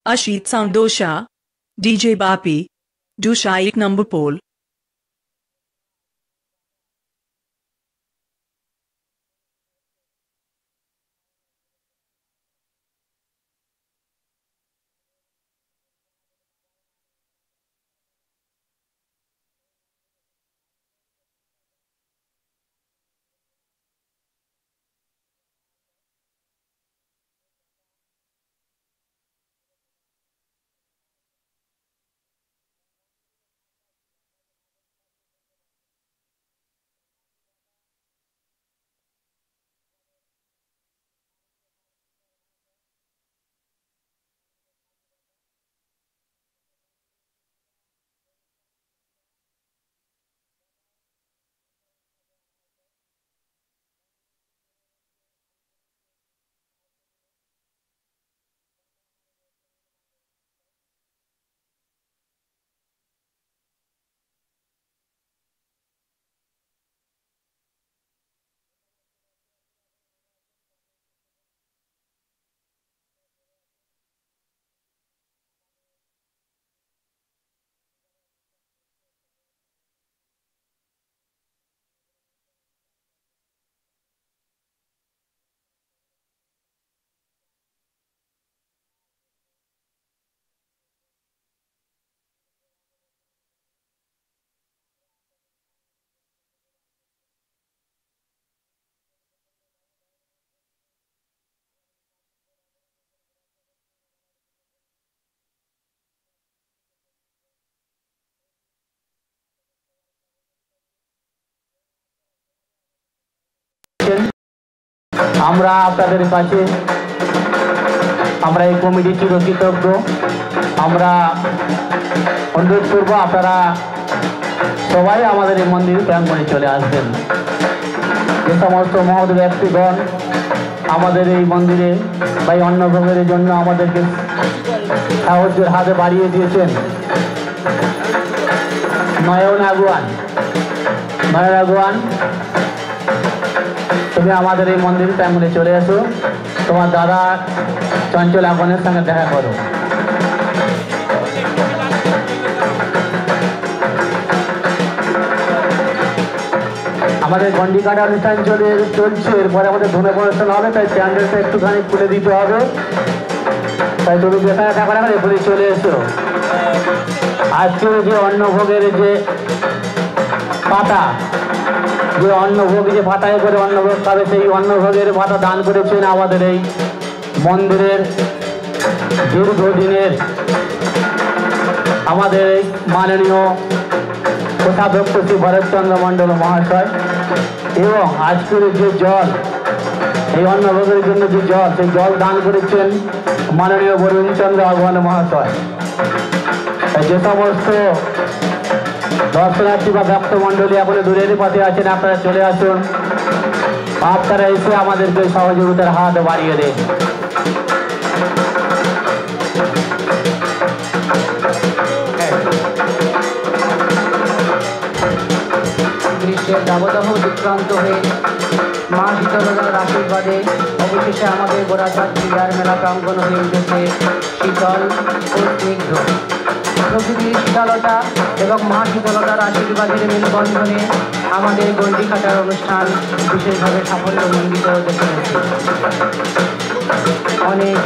Ashit Sound Dosha, DJ Bapi, Dusha 1 number pole. আমরা আপনাদের কাছে আমরা এই কমিটি চিরকৃতজ্ঞ। আমরা অনুরোধ করব আপনারা সবাই আমাদের এই মন্দির প্রাঙ্গণে চলে আসবেন। যে সমস্ত মহৎ ব্যক্তিগণ আমাদের এই মন্দিরে বা এই অন্নভোগের জন্য আমাদেরকে সাহায্যের হাতে বাড়িয়ে দিয়েছেন। নয়ন আগুয়ান তুমি আমাদের এই মন্দির প্রাঙ্গণে চলে এসো, তোমার দাদা চঞ্চল আগুনের সঙ্গে দেখা করো। আমাদের গন্ডি কাটা অনুষ্ঠান চলছে, এরপরে আমাদের ধনে অনুষ্ঠান হবে, তাই প্যান্ডেলটা একটুখানি খুলে দিতে হবে। তাই তুমি যেখানে থাকো না এখনই চলে এসো। আজকে যে অন্নভোগের যে পাতা, যে অন্নভোগ যে পাতায় করে অন্নভোগ খাবে, সেই অন্নভোগের পাতা দান করেছেন আমাদের এই মন্দিরের দীর্ঘদিনের আমাদের মাননীয় কোষাধ্যক্ষ শ্রী ভরতচন্দ্র মণ্ডল মহাশয়। এবং আজকের যে জল, এই অন্নভোগের জন্য যে জল, সেই জল দান করেছেন মাননীয় বরুণচন্দ্র আগুয়ান মহাশয়। যে সমস্ত দর্শনার্থী বা ভক্তমণ্ডলী এখন দূরের পথে আছেন, আপনারা চলে আসুন। আপনারা এসে আমাদেরকে সহযোগিতার হাত বাড়িয়ে দেন। গ্রীষ্মের দাবদাহ বিক্রান্ত হয়ে মা শীতলতার আশীর্বাদে অবশেষে আমাদের গোড়াচাঁদ ক্রীড়ার মেলা প্রাঙ্গণ হয়ে উঠেছে শীতল ও স্নিগ্ধ। প্রকৃতির শীতলতা এবং মা শীতলতার আশীর্বাদের মেলবন্ধনে আমাদের গন্ডি কাটার অনুষ্ঠান বিশেষভাবে সাফল্যমণ্ডিত হতে চলেছে। অনেক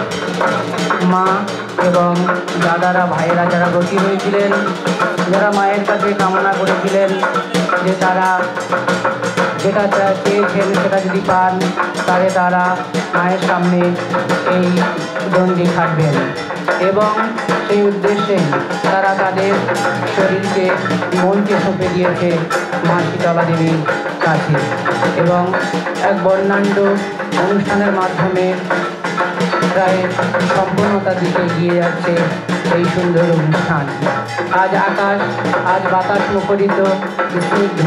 মা এবং দাদারা ভাইয়েরা যারা ব্রতী হয়েছিলেন, যারা মায়ের কাছে কামনা করেছিলেন যে তারা যেটা চেয়েছেন সেটা যদি পান, তাহলে তারা মায়ের সামনে এই দণ্ডি খাটবেন এবং সেই উদ্দেশ্যে তারা তাদের শরীরকে মনকে সঁপে দিয়েছে মা শীতলা দেবীর কাছে এবং এক বর্ণাঢ্য অনুষ্ঠানের মাধ্যমে প্রায় সম্পূর্ণতার দিকে এগিয়ে যাচ্ছে এই সুন্দর অনুষ্ঠান। আজ আকাশ, আজ বাতাস মুখরিত, স্নিগ্ধ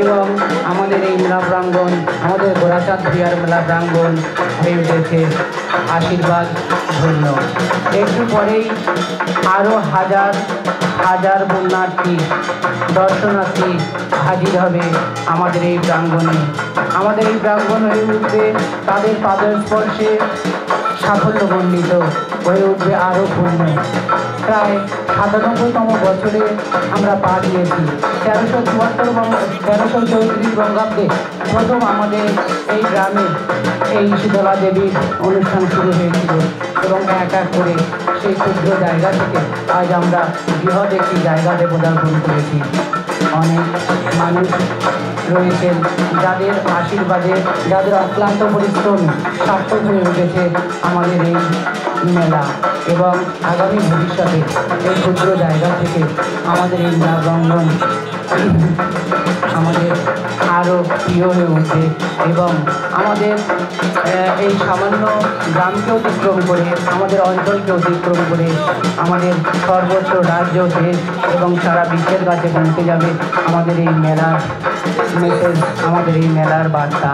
এবং আমাদের এই মেলা প্রাঙ্গণ, আমাদের গোড়াচাঁদ ভূঁইয়ার মেলা প্রাঙ্গণ হয়ে উঠেছে আশীর্বাদ ধন্য। একটু পরেই আরও হাজার হাজার পুণ্যার্থী দর্শনার্থী হাজির হবে আমাদের এই প্রাঙ্গণে। আমাদের এই প্রাঙ্গণ হয়ে উঠবে তাদের পাদের স্পর্শে সাফল্যমণ্ডিত হয়ে উঠবে আরও পূর্ণ। প্রায় ৯৭তম বছরে আমরা পা দিয়েছি। ১৩34 বঙ্গাব্দে প্রথম আমাদের এই গ্রামে এই শীতলা দেবীর অনুষ্ঠান শুরু হয়েছিল এবং এক এক করে সেই ক্ষুদ্র জায়গা থেকে আজ আমরা বৃহৎ একটি জায়গাতে পদার্পণ করেছি। অনেক মানুষ রয়েছেন যাদের আশীর্বাদে, যাদের অক্লান্ত পরিশ্রমে সার্থক হয়ে উঠেছে আমাদের এই মেলা এবং আগামী ভবিষ্যতে এই ক্ষুদ্র জায়গা থেকে আমাদের এই মেলাবঙ্গন আমাদের আরও প্রিয় হয়ে উঠবে এবং আমাদের এই সামান্য গ্রামকে অতিক্রম করে, আমাদের অঞ্চলকে অতিক্রম করে আমাদের সর্বোচ্চ রাজ্য, দেশ এবং সারা বিশ্বের কাছে পৌঁছে যাবে আমাদের এই মেলার মেসেজ, আমাদের এই মেলার বার্তা।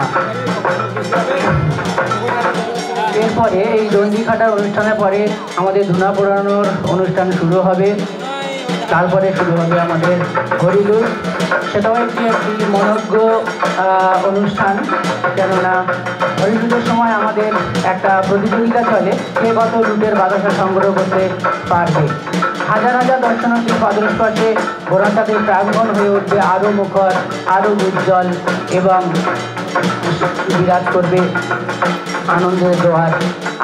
এরপরে এই দণ্ডি কাটার অনুষ্ঠানের পরে আমাদের ধুনা পোড়ানোর অনুষ্ঠান শুরু হবে। তারপরে শুরু হবে আমাদের হরিলুট। সেটাও একটি মনোজ্ঞ অনুষ্ঠান, কেননা হরিলুটের সময় আমাদের একটা প্রতিযোগিতা চলে, কে কত লুটের বাতাসা সংগ্রহ করতে পারবে। হাজার হাজার দর্শনার্থীর পাদস্পর্শে ঘোড়াটাদের প্রাঙ্গণ হয়ে উঠবে আরও মুখর, আরও উজ্জ্বল এবং বিরাজ করবে আনন্দের জোয়ার,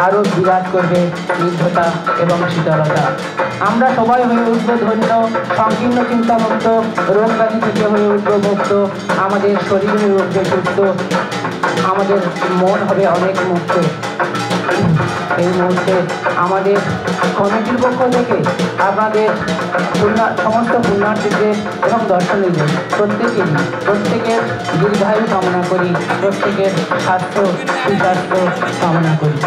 আরও বিরাজ করবে স্নিগ্ধতা এবং শীতলতা। আমরা সবাই হয়ে উঠবো ধন্য, সংকীর্ণ চিন্তামুক্ত, রোগ ব্যাধি থেকে হয়ে উঠবো মুক্ত, আমাদের শরীর হয়ে উঠবে সুস্থ, আমাদের মন হবে অনেক মুক্ত। এই মুহূর্তে আমাদের কমিটির পক্ষ থেকে আপনাদের সমস্ত পুণ্যার্থীদের এবং দর্শনীদের প্রত্যেকের দীর্ঘায়ু কামনা করি, প্রত্যেকের স্বাস্থ্য সুস্বাস্থ্য কামনা করি।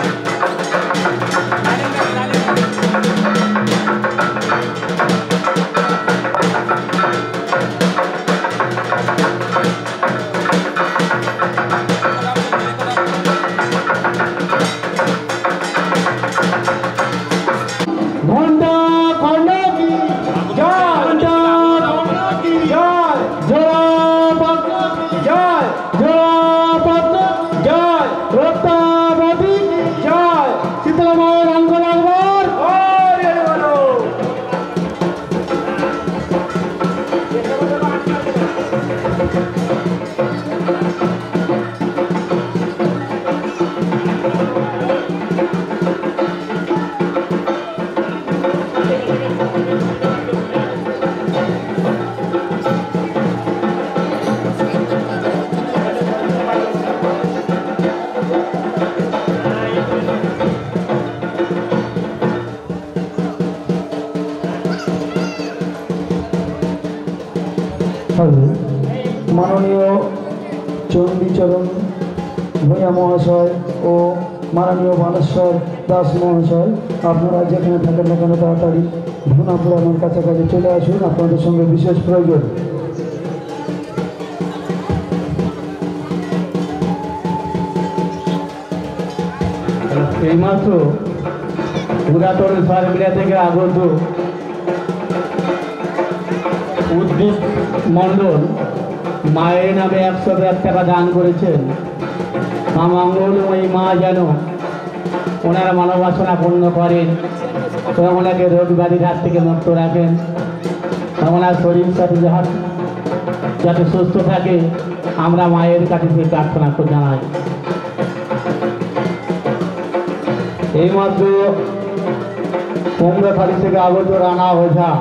মাননীয় চণ্ডীচরণ ভূঁইয়া মহাশয় ও মাননীয় বানেশ্বর দাস মহাশয়, আপনারা যেখানে থাকেন না কেন তাড়াতাড়ি ধুনা পোড়ানোর কাছাকাছি চলে আসুন, আপনাদের সঙ্গে বিশেষ প্রয়োজন। এইমাত্র পুরাতন সরবিরা থেকে আগত উদ্ভিদ মণ্ডল মায়ের নামে ১০০ টাকা দান করেছেন। মা মঙ্গলময়ী মা যেন ওনার মনোবাসনা পূর্ণ করেন এবং ওনাকে রোগ ব্যাধির হাত থেকে মুক্ত রাখেন, ওনার শরীর সাথে যাতে সুস্থ থাকে আমরা মায়ের কাছে সেই প্রার্থনা জানাই। এইমাত্র কুমড়াখালি থেকে আগত রানা ওঝা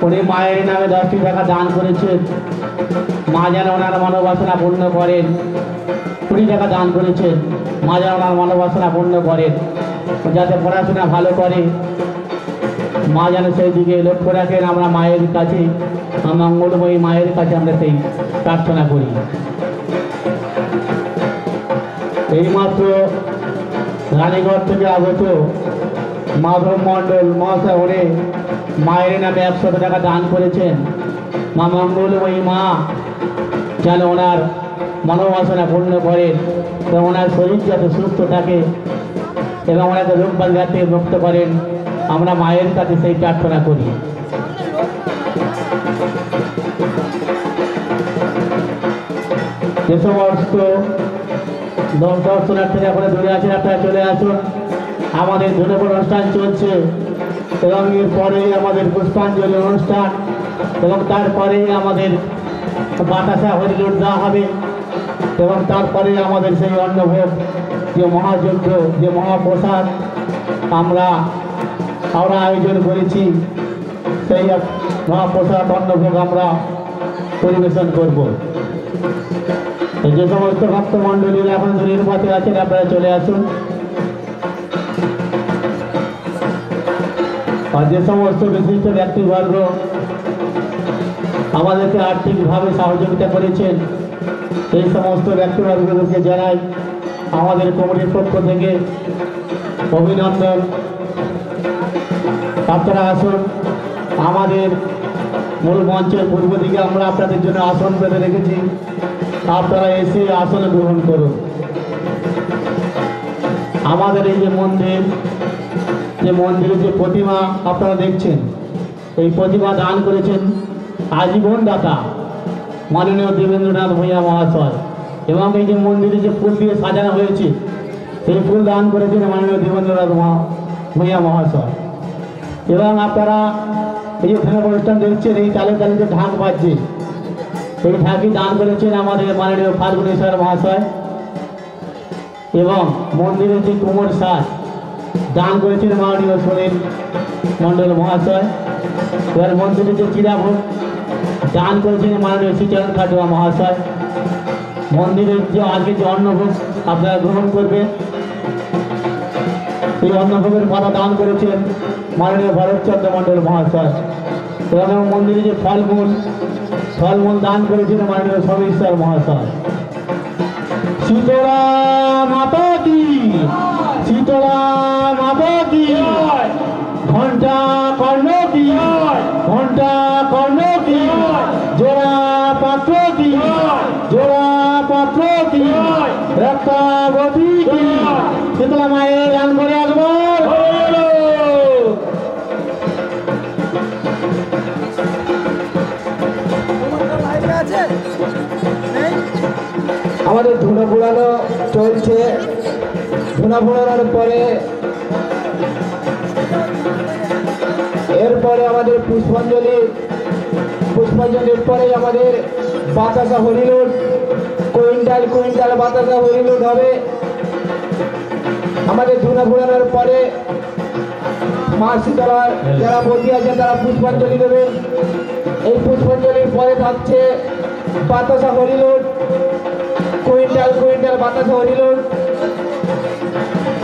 উনি মায়ের নামে 10টি টাকা দান করেছেন। মা যেন ওনার মনোবাসনা পূর্ণ করেন। 20 টাকা দান করেছেন। মা যেন ওনার মনোবাসনা পূর্ণ করেন, যাতে পড়াশোনা ভালো করে মা যেন সেই দিকে লক্ষ্য রাখেন। আমরা মায়ের কাছে, মঙ্গলময়ী মায়ের কাছে আমরা সেই প্রার্থনা করি। এইমাত্র রানীগঞ্জ থেকে আগত মাধব মণ্ডল মহাশয় উনি মায়ের নামে 100 টাকা দান করেছেন। মা মঙ্গলময়ী মা যেন ওনার মনোবাসনা পূর্ণ করেন এবং ওনার শরীর যাতে সুস্থ থাকে এবং ওনাকে রোগ ব্যাধি থেকে মুক্ত করেন, আমরা মায়ের কাছে সেই প্রার্থনা করি। যে সমস্ত দর্শনার্থীরা এখন দূরে আছেন আপনারা চলে আসুন। আমাদের ধন্যবাদ অনুষ্ঠান চলছে এবং এরপরেই আমাদের পুষ্পাঞ্জলি অনুষ্ঠান এবং তারপরেই আমাদের বাতাসা হরিলুট দেওয়া হবে এবং তারপরে আমাদের সেই অন্নভোগ যে মহাযজ্ঞ যে মহাপ্রসাদ আমরা আয়োজন করেছি সেই মহাপ্রসাদ অন্নভোগ আমরা পরিবেশন করব। যে সমস্ত ভক্তমণ্ডলীরা এখন দূরের পথে আছেন আপনারা চলে আসুন। আর যে সমস্ত বিশিষ্ট ব্যক্তিবর্গ আমাদেরকে আর্থিকভাবে সহযোগিতা করেছেন সেই সমস্ত ব্যক্তিবর্গকে জানাই আমাদের কমিটির পক্ষ থেকে অভিনন্দন। আপনারা আসুন, আমাদের মূল মঞ্চের পূর্ব দিকে আমরা আপনাদের জন্য আসন পেতে রেখেছি, আপনারা এসে আসন গ্রহণ করুন। আমাদের এই যে মন্দিরের যে প্রতিমা আপনারা দেখছেন, এই প্রতিমা দান করেছেন আজীবন দাতা মাননীয় দেবেন্দ্রনাথ ভূঁইয়া মহাশয় এবং এই যে মন্দিরে যে ফুল দিয়ে সাজানো হয়েছে সেই ফুল দান করেছেন মাননীয় দেবেন্দ্রনাথ ভূঁইয়া মহাশয়। এবং আপনারা এই যে ধর্ম অনুষ্ঠান দেখছেন, এই তালে তালে যে ঢাক বাজছে এই ঢাকি দান করেছেন আমাদের মাননীয় ফাল্গুনেশ্বর মহাশয় এবং মন্দিরের যে কুমোর সাজ দান করেছেন মাননীয় সুনীল মণ্ডল মহাশয়। এবার মন্দিরের যে চিরাভোগ দান করেছেন মাননীয় শ্রীচরণ খাটুয়া মহাশয়। মন্দিরের যে আজকে যে অন্নভোগ আপনারা গ্রহণ করবেন এই অন্নভোগের পাতা দান করেছেন মাননীয় ভরতচন্দ্র মণ্ডল মহাশয় এবং মন্দিরে যে ফলমূল দান করেছেন মাননীয় সমীশ্বর মহাশয়। শীতলা মাতা কি, শীতলা মাতা কি, ঘন্টা কর্ণ কি, ঘন্টা কর্ণ কি, জোড়া পাত্র কি, জোড়া পাত্র কি, রক্তাবতী কি, শীতলা মায়ের গান করে একবার। আমাদের ধুনো পোড়ানো চলছে। ধুনা পোড়ানোর পরে এরপরে আমাদের পুষ্পাঞ্জলির পরে আমাদের বাতাসা হরিলুট, কুইন্টাল বাতাসা হরিলুট হবে। আমাদের ধুনা পোড়ানোর পরে মা শীতলার যারা বন্দী আছেন তারা পুষ্পাঞ্জলি দেবেন। এই পুষ্পাঞ্জলির পরে থাকছে বাতাসা হরিলুট, কুইন্টাল বাতাসা হরিলুট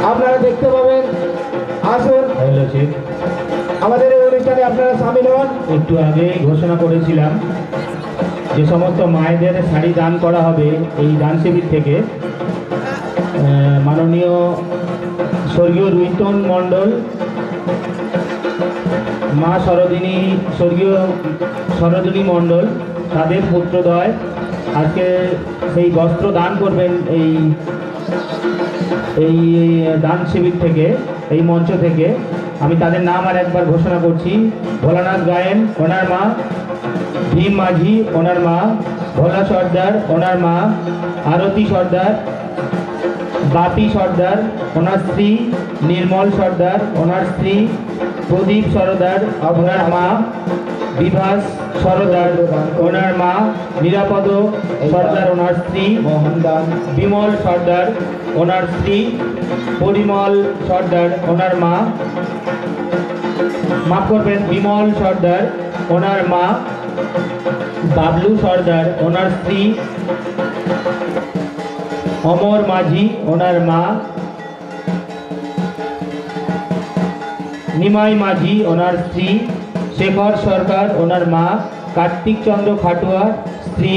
আপনারা দেখতে পাবেন। আসুন আমাদের এই অনুষ্ঠানে আপনারা সামিল হন। একটু আগে ঘোষণা করেছিলাম যে সমস্ত মায়েদের শাড়ি দান করা হবে এই দান শিবির থেকে। মাননীয় স্বর্গীয় রুইতন মণ্ডল, মা স্বর্গীয় সরোদিনী মণ্ডল, তাদের পুত্রদ্বয় আজকে সেই বস্ত্র দান করবেন এই দান শিবির থেকে, এই মঞ্চ থেকে। আমি তাদের নাম আর একবার ঘোষণা করছি। ভোলানাথ গায়েন ওনার মা, ভীম মাঝি ওনার মা, ভোলা সর্দার ওনার মা, আরতি সর্দার, বাপি সর্দার ওনার স্ত্রী, নির্মল সর্দার ওনার স্ত্রী, প্রদীপ সরদার ওনার মা, বিভাস সরদার ওনার মা, নিরাপদ সর্দার ওনার স্ত্রী, বিমল সর্দার ওনার স্ত্রী, পরিমল সর্দার ওনার মা, মাফ করবেন, বিমল সর্দার ওনার মা, বাবলু সর্দার ওনার স্ত্রী, অমর মাঝি ওনার মা, নিমাই মাঝি ওনার স্ত্রী, শেখর সরকার ওনার মা, কার্তিক চন্দ্র খাটুয়া স্ত্রী,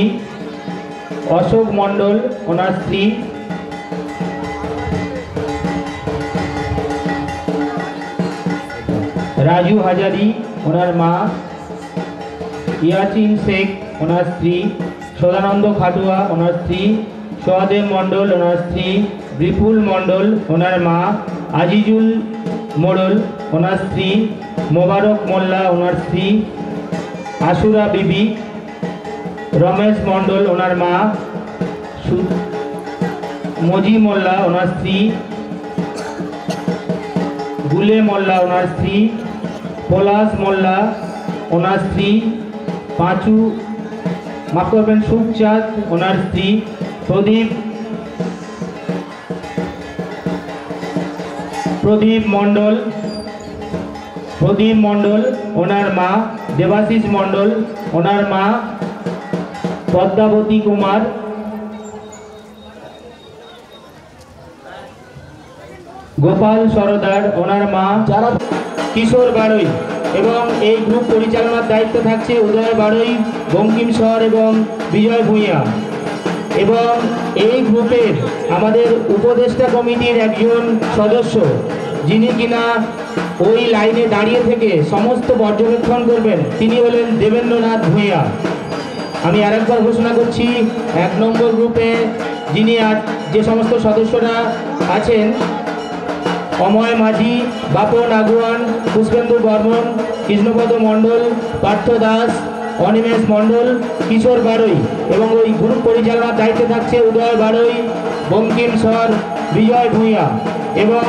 অশোক মণ্ডল ওনার স্ত্রী, রাজু হাজারি ওনার মা, ইয়াচিন শেখ ওনার স্ত্রী, সদানন্দ খাটুয়া ওনার স্ত্রী, সহদেব মণ্ডল ওনার স্ত্রী, বিপুল মণ্ডল ওনার মা, আজিজুল মোড়ল ওনার স্ত্রী, মোবারক মোল্লা ওনার স্ত্রী, আশুরা বিবি, রমেশ মণ্ডল ওনার মা, মজি মোল্লা ওনার স্ত্রী, গুলে মোল্লা ওনার স্ত্রী, পলাশ মোল্লা ওনার স্ত্রী, পাঁচু মাফ করবেন সুখচাঁদ ওনার স্ত্রী, প্রদীপ মণ্ডল ওনার মা, দেবাশিস মণ্ডল ওনার মা, পদ্মাবতী কুমার, গোপাল সরদার ওনার মা, যারা কিশোর বাড়ই এবং এই গ্রুপ পরিচালনার দায়িত্ব থাকছে উদয় বাড়ই, বঙ্কিম সর এবং বিজয় ভূঁইয়া। এবং এই গ্রুপের আমাদের উপদেষ্টা কমিটির একজন সদস্য যিনি কিনা ওই লাইনে দাঁড়িয়ে থেকে সমস্ত পর্যবেক্ষণ করবেন, তিনি হলেন দেবেন্দ্রনাথ ভূঁইয়া। আমি আরেকবার ঘোষণা করছি, 1 নম্বর গ্রুপে যিনি যে সমস্ত সদস্যরা আছেন, অময় মাঝি, বাপন আগুয়ান, পুষ্পেন্দু বর্মন, কৃষ্ণপদ মণ্ডল, পার্থ দাস, অনিমেষ মণ্ডল, কিশোর বাড়ই এবং ওই গ্রুপ পরিচালনার দায়িত্বে থাকছে উদয় বাড়ই, বঙ্কিম সর, বিজয় ভূঁইয়া। এবং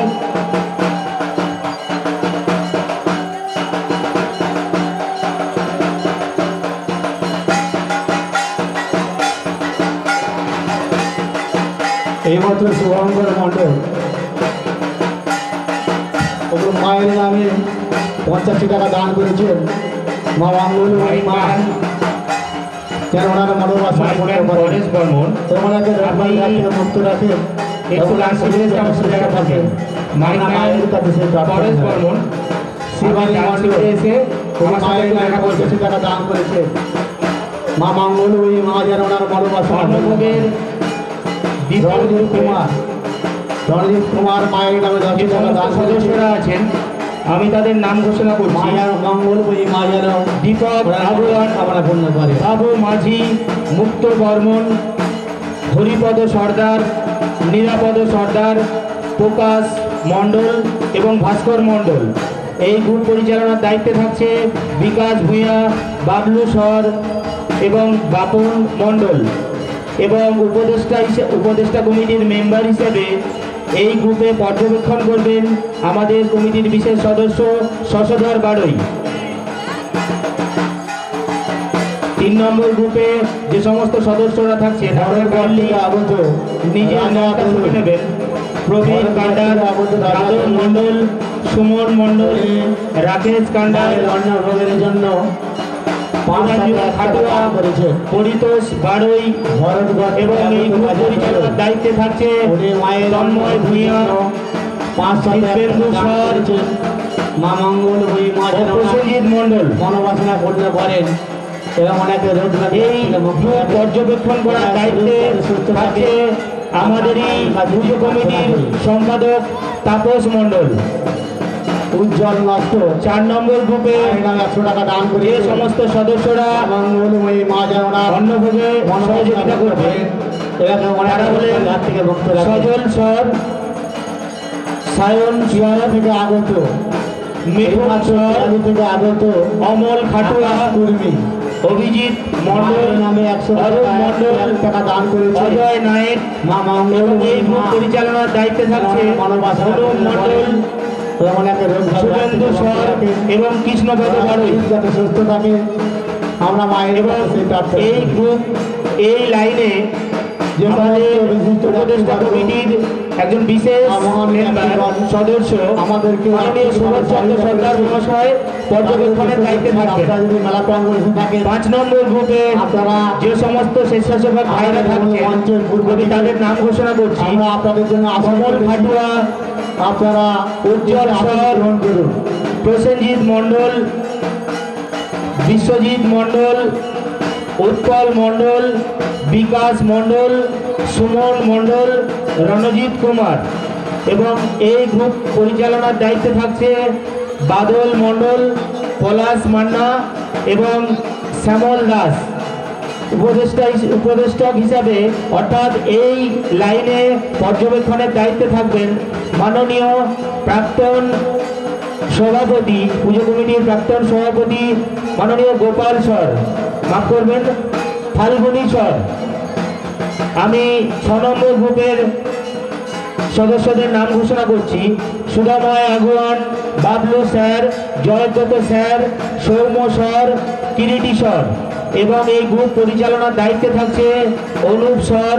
এইমাত্র শুভঙ্কর মণ্ডল ওগুলো মায়ের নামে 85 টাকা দান করেছেন। মা বাংলুর মা যেন ওনারা মনোবাসনা করতে পারেন, ওনাকে থেকে মুক্ত রাখে মায়ের কাছে সে শিবানী মণ্ডল মায়ের নামে 85 টাকা দান করেছে। মা বাংলুর মা যেন ওনার মনোবাসনা রণজিৎ কুমার মায়ের নামে 10 টাকা দান সদস্যরা আছেন, আমি তাদের নাম ঘোষণা করছি। মায়ের মঙ্গল মা যেন দীপক আগুয়ান, বাবু মাঝি, মুক্ত বর্মন, হরিপদ সর্দার, নিরাপদ সর্দার, প্রকাশ মণ্ডল এবং ভাস্কর মণ্ডল। এই গ্রুপ পরিচালনার দায়িত্বে থাকছে বিকাশ ভূঁইয়া, বাবলু সর এবং বাপন মণ্ডল। এবং উপদেষ্টা কমিটির মেম্বার হিসেবে এই গ্রুপে পর্যবেক্ষণ করবেন আমাদের কমিটির বিশেষ সদস্য শশধর বাড়ই। 3 নম্বর গ্রুপে যে সমস্ত সদস্যরা থাকছে তাদের নিজের নামটা শুনে নেবেন। প্রবীণ কান্ডার, রাজন মণ্ডল, সুমন মণ্ডল, রাকেশ কান্ডার জন্য পরিতোষ বাড়ই এবং এই গ্রুপ পরিচালনার দায়িত্বে থাকছে তন্ময় ভূঁইয়া, শিবেন্দু সর, মা মঙ্গল প্রসেনজিৎ মণ্ডল মনোবাসনা করতে পারেন এবং অনেকে এই গ্রুপ পর্যবেক্ষণ করার দায়িত্বে থাকছে আমাদেরই পুজো কমিটির সম্পাদক তাপস মণ্ডল। উজ্জ্বল নষ্ট 4 নম্বর গ্রুপে 100 টাকা দান করে যে সমস্ত সদস্যরা মঙ্গলময়ী মা যেন অন্নভোগে সহযোগিতা করবে তারা হলেন সজল সর, সায়ন সর থেকে আগত, মিঠুন সর থেকে আগত, অমল খাটুয়া কর্মী, অভিজিৎ মণ্ডল নামে 100 টাকা দান করেছে। অজয় নায়েক মা এবং এই গ্রুপ পরিচালনার দায়িত্বে থাকছে অনুপ মণ্ডল, শুভেন্দু সর এবং কৃষ্ণপদ বাড়ই। যাতে সুস্থ থাকে আমরা মায়ের এবং এই গ্রুপ এই লাইনে আমাদের উপদেষ্টা কমিটির একজন বিশেষ সদস্য আমাদেরকে মাননীয় সুভাষচন্দ্র সরকার মহাশয় পর্যবেক্ষণের দায়িত্বে থাকবেন। 5 নম্বর গ্রুপে আপনারা যে সমস্ত স্বেচ্ছাসেবক ভাইরা থাকছেন আমি তাদের নাম ঘোষণা করছি। আমরা আপনাদের জন্য অমল খাটুয়া, আপনারা উজ্জ্বল সর, গ্রহণ করুন। প্রসেনজিৎ মণ্ডল, বিশ্বজিৎ মণ্ডল, উৎপল মণ্ডল, বিকাশ মণ্ডল, সুমন মণ্ডল, রণজিৎ কুমার। এবং এই গ্রুপ পরিচালনার দায়িত্বে থাকছে বাদল মণ্ডল, পলাশ মান্না এবং শ্যামল দাস। উপদেষ্টা হিসাবে অর্থাৎ এই লাইনে পর্যবেক্ষণের দায়িত্বে থাকবেন মাননীয় প্রাক্তন সভাপতি, পুজো কমিটির প্রাক্তন সভাপতি মাননীয় গোপাল সর, মাফ করবেন ফাল্গুনী সর। আমি 6 নম্বর গ্রুপের সদস্যদের নাম ঘোষণা করছি। Sudhamoy Aguan, Bablu sir, Joybrata sir, Soumya sir, Kiriti sir. এবং এই গ্রুপ পরিচালনার দায়িত্বে থাকছে অনুপ স্যার,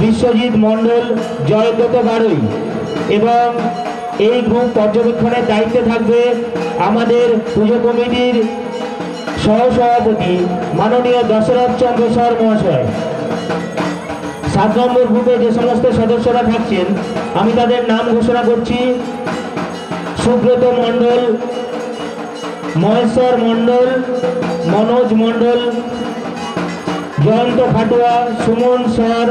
বিশ্বজিৎ মণ্ডল, জয়ব্রত বাড়ুই। এবং এই গ্রুপ পর্যবেক্ষণের দায়িত্বে থাকবে আমাদের পুজো কমিটির সহসভাপতি মাননীয় দশরথ চন্দ্র স্যার মহাশয়। 7 নম্বর গ্রুপে যে সমস্ত সদস্যরা থাকছেন আমি তাদের নাম ঘোষণা করছি। সুব্রত মণ্ডল, মহেশ্বর মণ্ডল, মনোজ মণ্ডল, জয়ন্ত খাটুয়া, সুমন স্যার,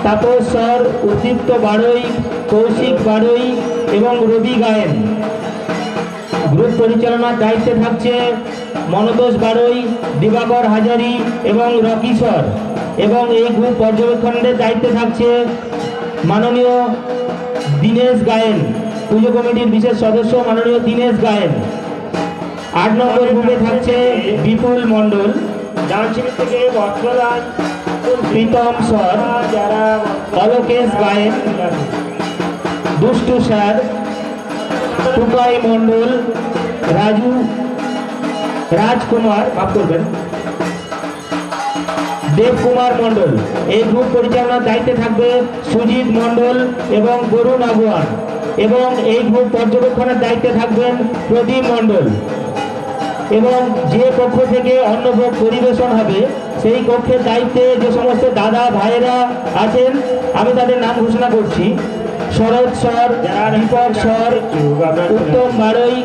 তাপস স্যার, উদ্দীপ্ত বাড়ুই, কৌশিক বাড়ুই এবং রবি গায়েন। গ্রুপ পরিচালনার দায়িত্বে থাকছে মনতোষ বাড়ুই, দিবাকর হাজারি এবং রকি স্যার। এবং এই গ্রুপ পর্যবেক্ষণের দায়িত্বে থাকছে মাননীয় দীনেশ গায়েন, পুজো কমিটির বিশেষ সদস্য মাননীয় দীনেশ গায়েন। 8 নম্বর গ্রুপে থাকছে বিপুল মণ্ডল, ডান শিবির থেকে বস্ত্রদান, প্রীতম স্যার, অলোকেশ গায়েন, দুষ্টু স্যার, টুকাই মণ্ডল, রাজকুমার, মাফ করবেন, দেবকুমার মণ্ডল। এই গ্রুপ পরিচালনার দায়িত্বে থাকবে সুজিত মণ্ডল এবং বরুণ আগুয়ান। এবং এই গ্রুপ পর্যবেক্ষণের দায়িত্বে থাকবেন প্রদীপ মণ্ডল। এবং যে কক্ষ থেকে অন্নভোগ পরিবেশন হবে সেই কক্ষের দায়িত্বে যে সমস্ত দাদা ভাইয়েরা আছেন আমি তাদের নাম ঘোষণা করছি। শরৎ স্যার, দীপক স্যার, উত্তম বাড়ুই,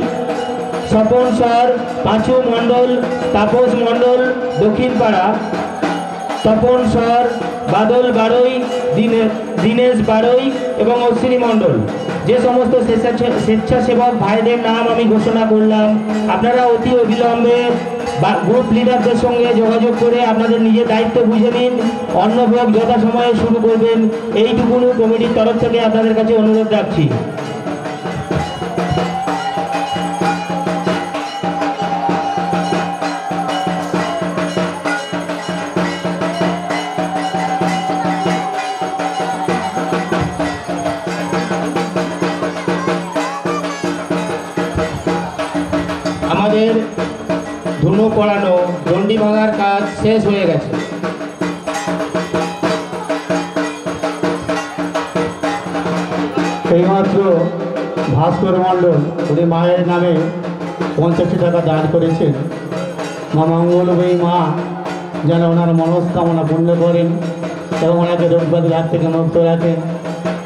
স্বপন স্যার, পাঁচু মণ্ডল, তাপস মণ্ডল, দক্ষিণ পাড়া, তপন স্যার, বাদল বাড়ুই, দীনেশ বাড়ুই এবং অশ্বিনী মণ্ডল। যে সমস্ত স্বেচ্ছাসেবক ভাইদের নাম আমি ঘোষণা করলাম আপনারা অতি অবিলম্বে গ্রুপ লিডারদের সঙ্গে যোগাযোগ করে আপনাদের নিজের দায়িত্ব বুঝে নিন। অন্নভোগ যথাসময়ে শুরু করবেন এইটুকুনি কমিটির তরফ থেকে আপনাদের কাছে অনুরোধ রাখছি। আমাদের ধুনো পড়ানো, দণ্ডি ভাঙার কাজ শেষ হয়ে গেছে। এইমাত্র ভাস্কর মণ্ডল উনি মায়ের নামে 85 টাকা দান করেছেন। মা মঙ্গলময়ী মা যেন ওনার মনস্কামনা পূর্ণ করেন এবং ওনাকে রোগব্যাধি হাত থেকে মুক্ত রাখেন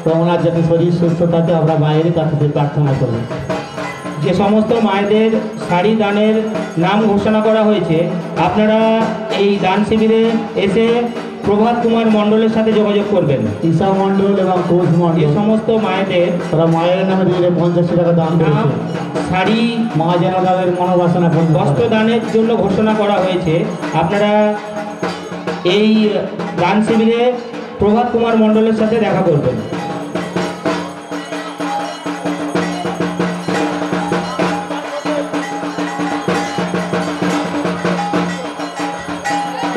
এবং ওনার যাতে শরীর সুস্থ থাকে আমরা বাইরে কাছে প্রার্থনা করি। যে সমস্ত মায়েদের শাড়ি দানের নাম ঘোষণা করা হয়েছে আপনারা এই দান শিবিরে এসে প্রভাত কুমার মণ্ডলের সাথে যোগাযোগ করবেন। ঈশা মণ্ডল এবং কোচ যে মণ্ডল সমস্ত মায়েদের তারা মায়ের নামে 85 টাকা দান করেছে। শাড়ি মা যেন তাদের মনোবাসনা পূর্ণ বস্ত্র করে। দানের জন্য ঘোষণা করা হয়েছে আপনারা এই দান শিবিরে প্রভাত কুমার মণ্ডলের সাথে দেখা করবেন।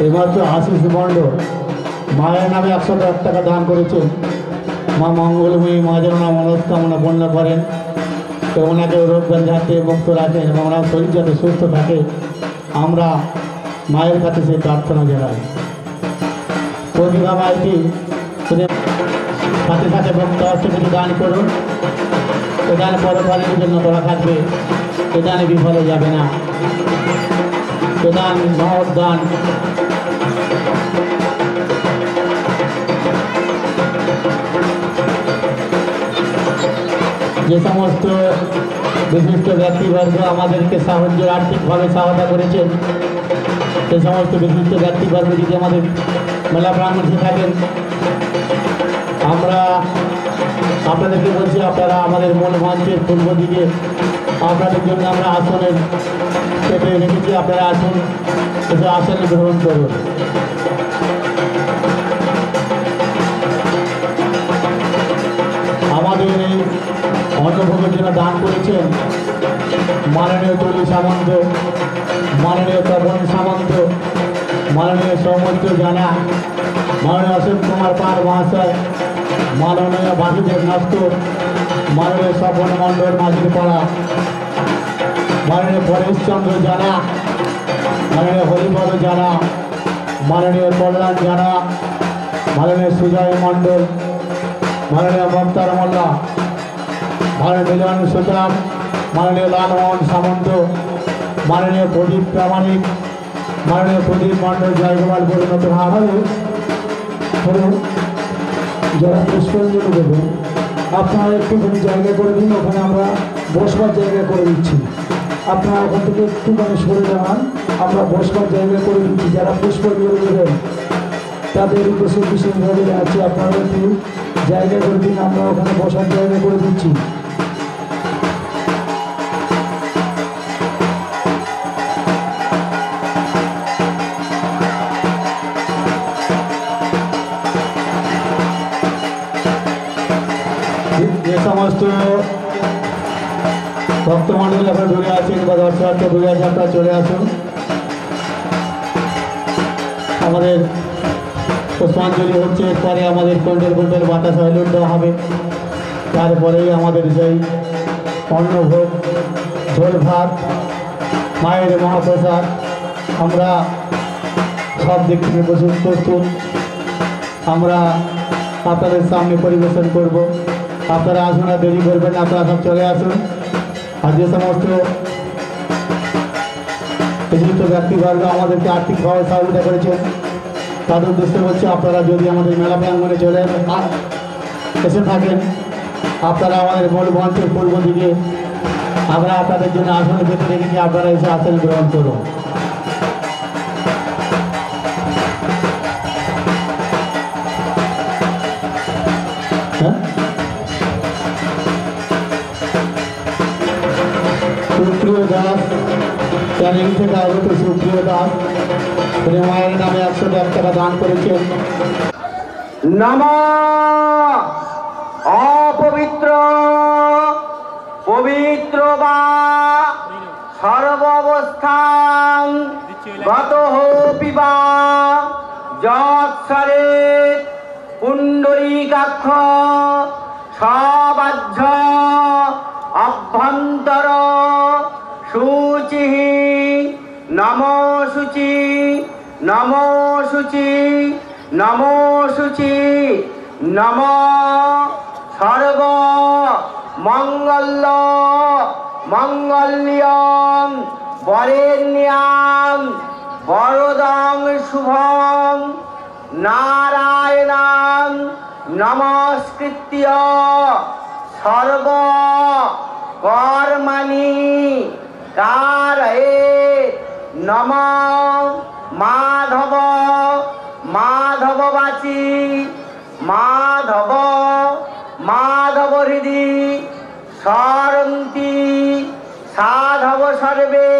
এইমাত্র আশিস মণ্ডল মায়ের নামে 101 টাকা দান করেছেন। মা মঙ্গলময়ী মা যেন ওনার মনস্কামনা পূর্ণ করেন এবং ওনাকে রোগব্যাধি হাত থেকে মুক্ত রাখেন এবং ওনার শরীর যাতে সুস্থ থাকে আমরা মায়ের কাছে সেই প্রার্থনা জানাই। প্রতিভা মাইতি সাথে সাথে ভক্ত অষ্টমীকে দান করুন। এ দান পরকালের জন্য করা থাকবে, এ দানে বিফলে যাবে না। এ দান মহৎ দান। যে সমস্ত বিশিষ্ট ব্যক্তিবর্গ আমাদেরকে সাহায্য আর্থিকভাবে সহায়তা করেছেন সে সমস্ত বিশিষ্ট ব্যক্তিবর্গ যদি আমাদের মেলা প্রাঙ্গণে থাকেন আমরা আপনাদেরকে বলছি আপনারা আমাদের মূল মঞ্চের পূর্ব দিকে আপনাদের জন্য আমরা আসনের পেতে রেখেছি। আপনারা আসুন, এসে আসনে গ্রহণ করুন। আমাদের এই অন্নভোগের জন্য দান করেছেন মাননীয় তুলি সামন্ত, মাননীয় তপন সামন্ত, মাননীয় সৌমন্ত জানা, মাননীয় অশোক কুমার পাল মহাশয় মাননীয় বাসুদেব নস্ত, মাননীয় স্বপন মণ্ডল মাঝির পাড়া, মাননীয় পরেশচন্দ্র জানা, মাননীয় হরিপদ জানা, মাননীয় কল্যাণ জানা, মাননীয় সুজয় মণ্ডল, মাননীয় মমতার মোল্লা, মাননীয় মিলন সুতরাম, মাননীয় লালমোহন সামন্ত, মাননীয় প্রদীপ প্রামাণিক, মাননীয় প্রদীপ মণ্ডল, জয়গোপাল পরিণত ভাবে যারা পুষ্পাঞ্জলি দেবেন আপনারা একটুখানি জায়গা করে দিন, ওখানে আমরা বসবার জায়গা করে দিচ্ছি। আপনারা ওখান থেকে একটুখানি সরে যান, আমরা বসবার জায়গা করে দিচ্ছি। যারা পুষ্পাঞ্জলি দেবেন তাদের উদ্দেশ্যে বিশেষভাবে আছে, আপনারা একটু জায়গা করে দিন, আমরা ওখানে বসার জায়গা করে দিচ্ছি। যে সমস্ত ভক্তমণ্ডলী আপনারা দূরে আছেন বা দর্শনার্থী দূরে আছে, আপনারা চলে আসুন। আমাদের পুষ্পাঞ্জলি হচ্ছে, পরে আমাদের কুইন্টাল কুইন্টাল বাতাসা হলুদ দেওয়া হবে। তারপরেই আমাদের সেই অন্নভোগ, ঝোল ভাত, মায়ের মহাপ্রসাদ আমরা সব দিক থেকে প্রস্তুত আমরা আপনাদের সামনে পরিবেশন করব। আপনারা আসুন, আর দেরি করবেন, আপনারা সব চলে আসুন। আর যে সমস্ত বিশিষ্ট ব্যক্তিবর্গ আমাদেরকে আর্থিকভাবে সহযোগিতা করেছেন তাদের উদ্দেশ্যে বলছি, আপনারা যদি আমাদের মেলা প্রাঙ্গণে চলে এসে থাকেন, আপনারা আমাদের মূল মঞ্চের পূর্ব দিকে আমরা আপনাদের জন্য আসন পেতে রেখেছি, আপনারা এসে আসন গ্রহণ করুন। সুপ্রিয় দাস, চ্যানেল থেকে আগত সুপ্রিয় দাস তিনি মায়ের নামে 101 টাকা দান করেছেন। নমঃ অপবিত্র পবিত্র বা সর্বাবস্থান গতঃ পিবা যৎসরে পুণ্ডরীকাক্ষ সবাহ্য অভ্যন্তর শুচি নমো শুচি নমো শুচি নমো শুচি নমো সর্ব মঙ্গল মঙ্গল্যং বরেণ্যং বরদং শুভং নারায়ণং নমস্কৃত্য সর্ব কর্মাণি কারয়েৎ নমঃ মাধব মাধববাচী মাধব মাধব হৃদি সরন্তি সাধব সর্বে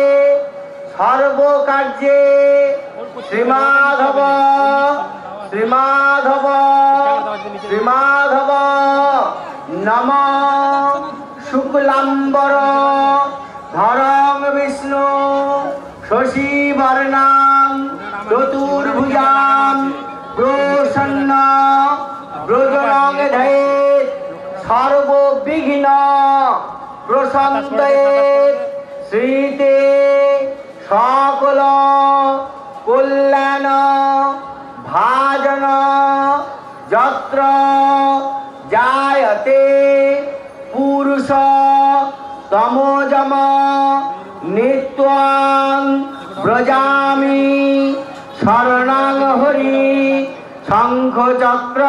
সর্বকার্যে শ্রীমাধব শ্রীমাধব শ্রীমাধব নমঃ শুক্লাম্বর ধরং বিষ্ণু শশীবর্ণাং চতুর্ভুজাং প্রসন্ন ব্রজরং ধৈর্য সর্ববিঘ্ন প্রশান্তয়েৎ শ্রীতে সকল কল্যাণ ভাজন যত্র জায়তে পুরুষ তমোজম নিত্যাং ব্রজামি শরণং হরি শঙ্খ চক্র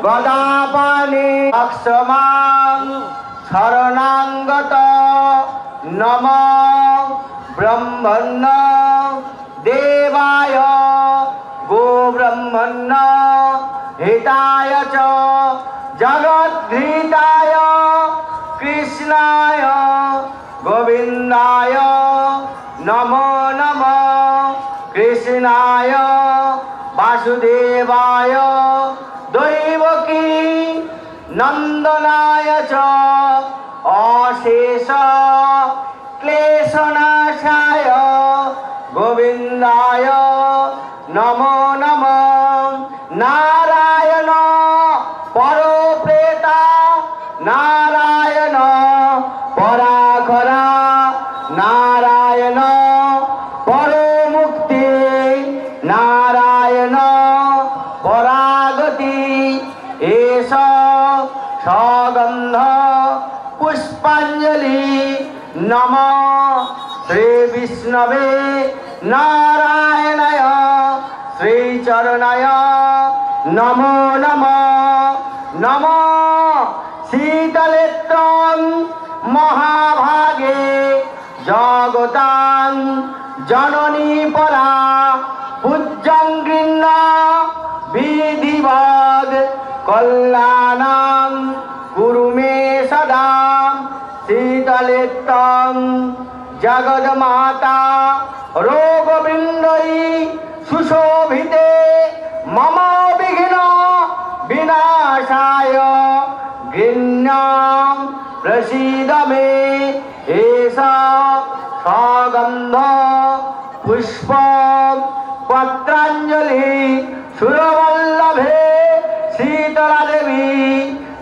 গদাপাণি অক্ষমাং শরণাঙ্গত নম ব্রহ্মণ্য দেবায় গোব্রহ্মণ্য হিতায় চ জগদ্ধিতায় কৃষ্ণায় গোবিন্দায় নমো নমঃ কৃষ্ণায় বাসুদেবায় দৈবকী নন্দনায় চ অশেষ ক্লেশনাশায় গোবিন্দায় নমো নমঃ নারায়ণ नारायण परमुक्ति नारायण परागति एष सगंध पुष्पांजलि नमः श्री विष्णवे नारायणाय श्री चरणाय नमो नमः नमः शीतलेत्रं महाभागे जगतां जननी परा पूज्यं गृह्ण विधिवद् कल्याणं कुरु मे सदा शीतलेत्रं जगन्माता रोगविन्दै सुशोभिते मम विघ्न विनाशाय गृह्णां प्रसीद मे एषा सगंध पुष्प पत्रांजलि सुरवल्लभे शीतला देवी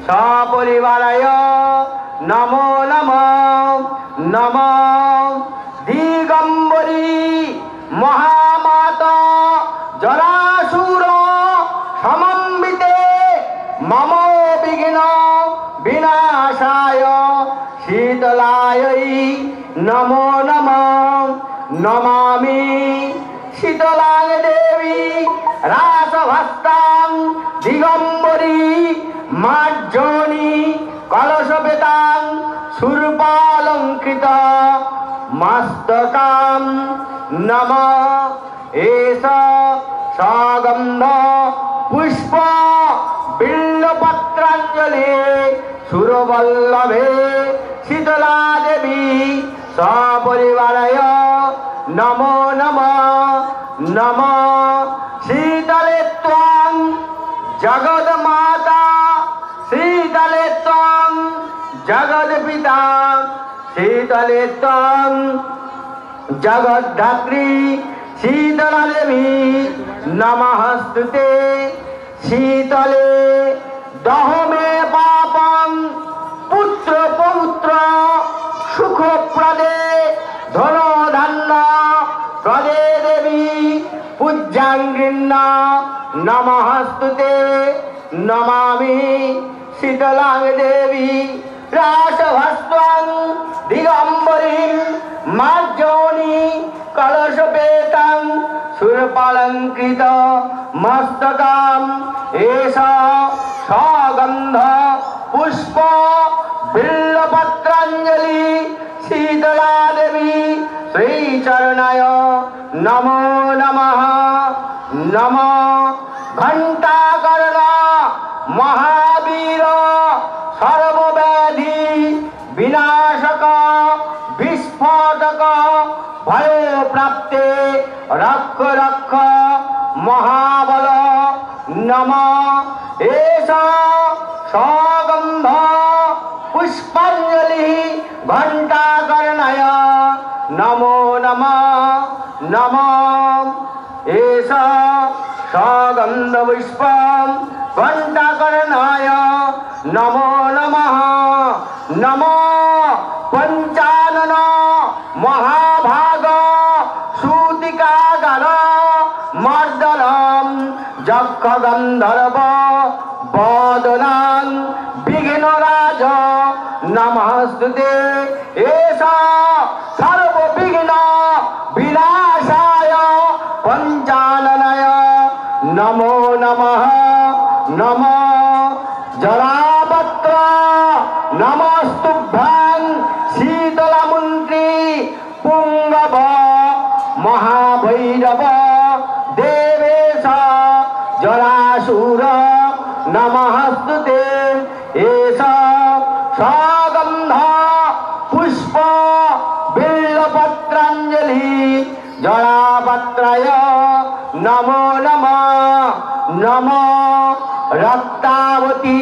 सपरिवाराय नमो नमः नमः दिगंबरी महामाता जरासुर समन्विते मम विघ्न विनाशाय शीतलायै नमो नमः नमामि शीतलां देवी रासभस्तां दिगंबरी मार्जनी कलशपेतां शूर्पालंकृत मस्तकां नमः एष सगंध पुष्प बिल्वपत्रांजलि सुरवल्लभे शीतला देवी सपरिवाराय नमो नमः नमः शीतले त्वां जगन्माता शीतले त्वां जगत्पिता शीतले त्वां जगद्धात्री शीतला देवी नमस्तुते शीतले दह मे पापं पुत्र पौत्र सुखप्रदे धनो धन्न प्रदे देवी पूज्यां गृह्ण नमस्तुते नमामि शीतलां देवी रासभस्त्वं दिगंबरीं मार्जनी कलशपेतां शूर्पालंकृत मस्तकां एष सगंध पुष्प बिल्वपत्रांजलि शीतला देवी श्रीचरणाय नमो नमः नमः घंटाकर्ण महावीर सर्वव्याधि विनाशक विस्फोटक भयो प्राप्ते रक्ष रक्ष महाबल नमः एष सगंध पुष्पांजलि घंटाकर्णाय नमो नमः नमः एष सगंध पुष्प घंटाकर्णाय नमो नमः नमः पंचानन महाभाग सूतिकागर मर्दनं जक्ष गंधर्व बदनां विघ्नराज नमस्तुते एष सर्वविघ्न विनाशाय पंचाननाय नमो नमः नमः जरापत्र नमस्तुभ्यं शीतलामुन्त्री पुंगव महाभैरव देवेश जरासुर नमस्तुते एष सगंध पुष्प बिल्वपत्रांजलि जलापत्राय नमो नमः नमः रक्तावती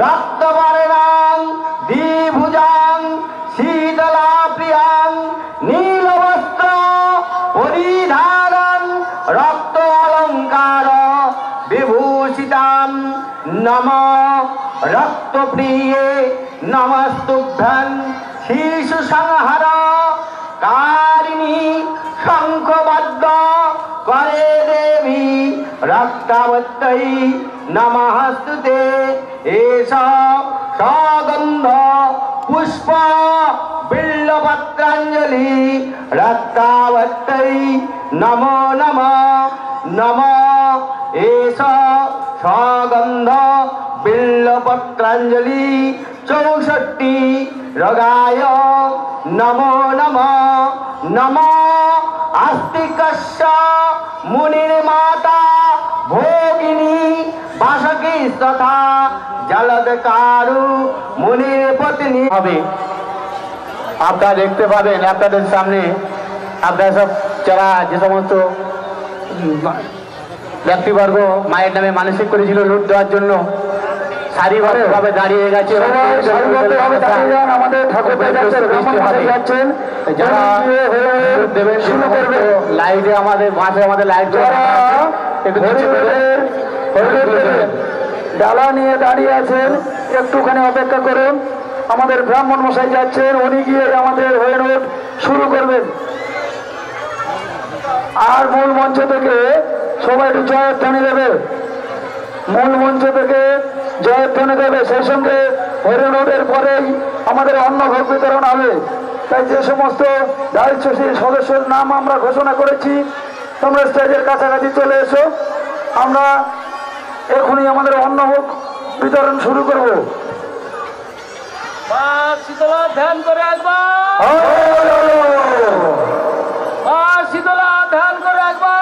रक्तवर्णां द्विभुजां शीतला प्रियां नीलवस्त्र परिधानं रक्त अलंकार विभूषितां नमः रक्तप्रिये नमस्तुभ्यं शिशुसंहार কারিণী শঙ্খবদ্ধ করে দেবী রক্তাবত্যৈ নমস্তুতে এষ সগন্ধ পুষ্প বিল্লপত্রাঞ্জলি রক্তাবত্যৈ নমো নমঃ নমঃ এষ সগন্ধ বিল্লপত্রাঞ্জলি 64 রগায় নমো নমঃ নমঃ আস্তিকস্য মুনির মাতা ভোগিনী বাসকি তথা জলদকারু মুনির পত্নী হবে। আপনারা দেখতে পাবেন আপনাদের সামনে আপনারা সব যারা যে সমস্ত ব্যক্তিবর্গ মায়ের নামে মানসিক করেছিল লুট দেওয়ার জন্য সারিবদ্ধভাবে দাঁড়িয়ে গেছে। আমাদের ঠাকুর যাচ্ছেন যারা দেবেন শুরু করবে লাইটে আমাদের মাঠে আমাদের লাইট ডালা নিয়ে দাঁড়িয়ে আছেন, একটুখানি অপেক্ষা করুন। আমাদের ব্রাহ্মণ মশাই যাচ্ছেন, উনি গিয়ে আমাদের হয়ে নোট শুরু করবেন। আর মূল মঞ্চ থেকে সবাই একটু জয়ের ধ্বনি দেবে, মূল মঞ্চ থেকে জয়ের ধ্বনি দেবে। সেই সঙ্গে হয়ে নোটের পরেই আমাদের অন্নভোগ বিতরণ হবে। তাই যে সমস্ত দায়িত্বশীল সদস্যের নাম আমরা ঘোষণা করেছি, তোমরা স্টেজের কাছাকাছি চলে এসো। আমরা এখনই আমাদের অন্নভোগ বিতরণ শুরু করবো। শীতলা ধ্যান করে আসবা, শীতলা ধ্যান করে আসবা।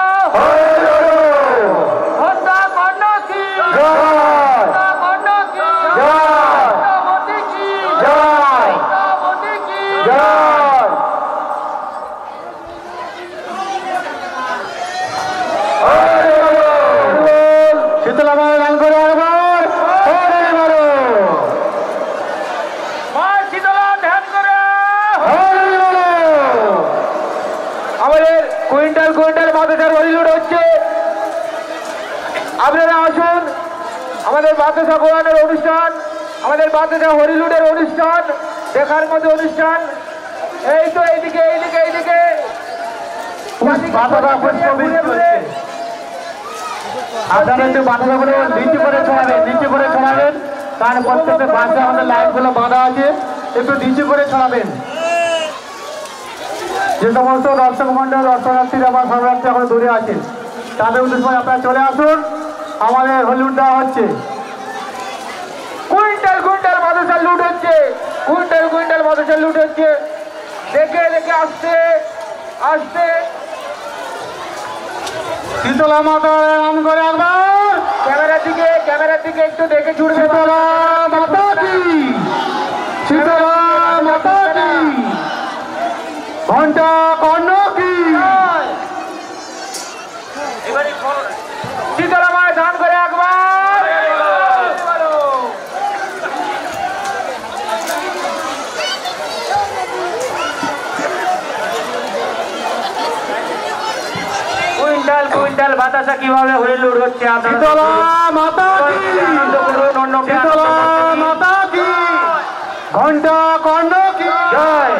আপনারা আসুন, আমাদের বাতাসা গোয়ানের অনুষ্ঠান, আমাদের বাতাসা হরিলুডের অনুষ্ঠান দেখার মতো অনুষ্ঠান। এই তো এইদিকে এইদিকে এইদিকে আপনারা একটু বাতাসাগুলো নিচু করে ছড়াবেন, নিচু করে ছড়াবেন। তার প্রত্যেকটা বাসে আমাদের লাইটগুলো বাঁধা আছে, একটু নিচু করে ছড়াবেন। যে সমস্ত দর্শক মন্ডল দর্শনার্থীরা বা শরণার্থী এখন দূরে আছেন তাদের উদ্দেশ্যে আপনারা চলে আসুন, আমাদের হলিউড দেওয়া হচ্ছে। কুইন্টাল কুইন্টাল বাতাসা লুট হচ্ছে, কুইন্টাল কুইন্টাল বাতাসা লুট হচ্ছে। দেখে দেখে আসতে আসতে শীতলা মাতার নাম করে একবার ক্যামেরার দিকে একটু দেখে ছুটবে। শীতলা মাতা কি, শীতলা মাতা কি, ঘন্টা কর্ণ কি। শীতলা মায়ের ধান করে একবার। কুইন্টাল কুইন্টাল বাতাসা কিভাবে হরিলুড হচ্ছে শীতলা মাতা কি, শীতলা মাতা কি, ঘন্টা কর্ণ কি জয়,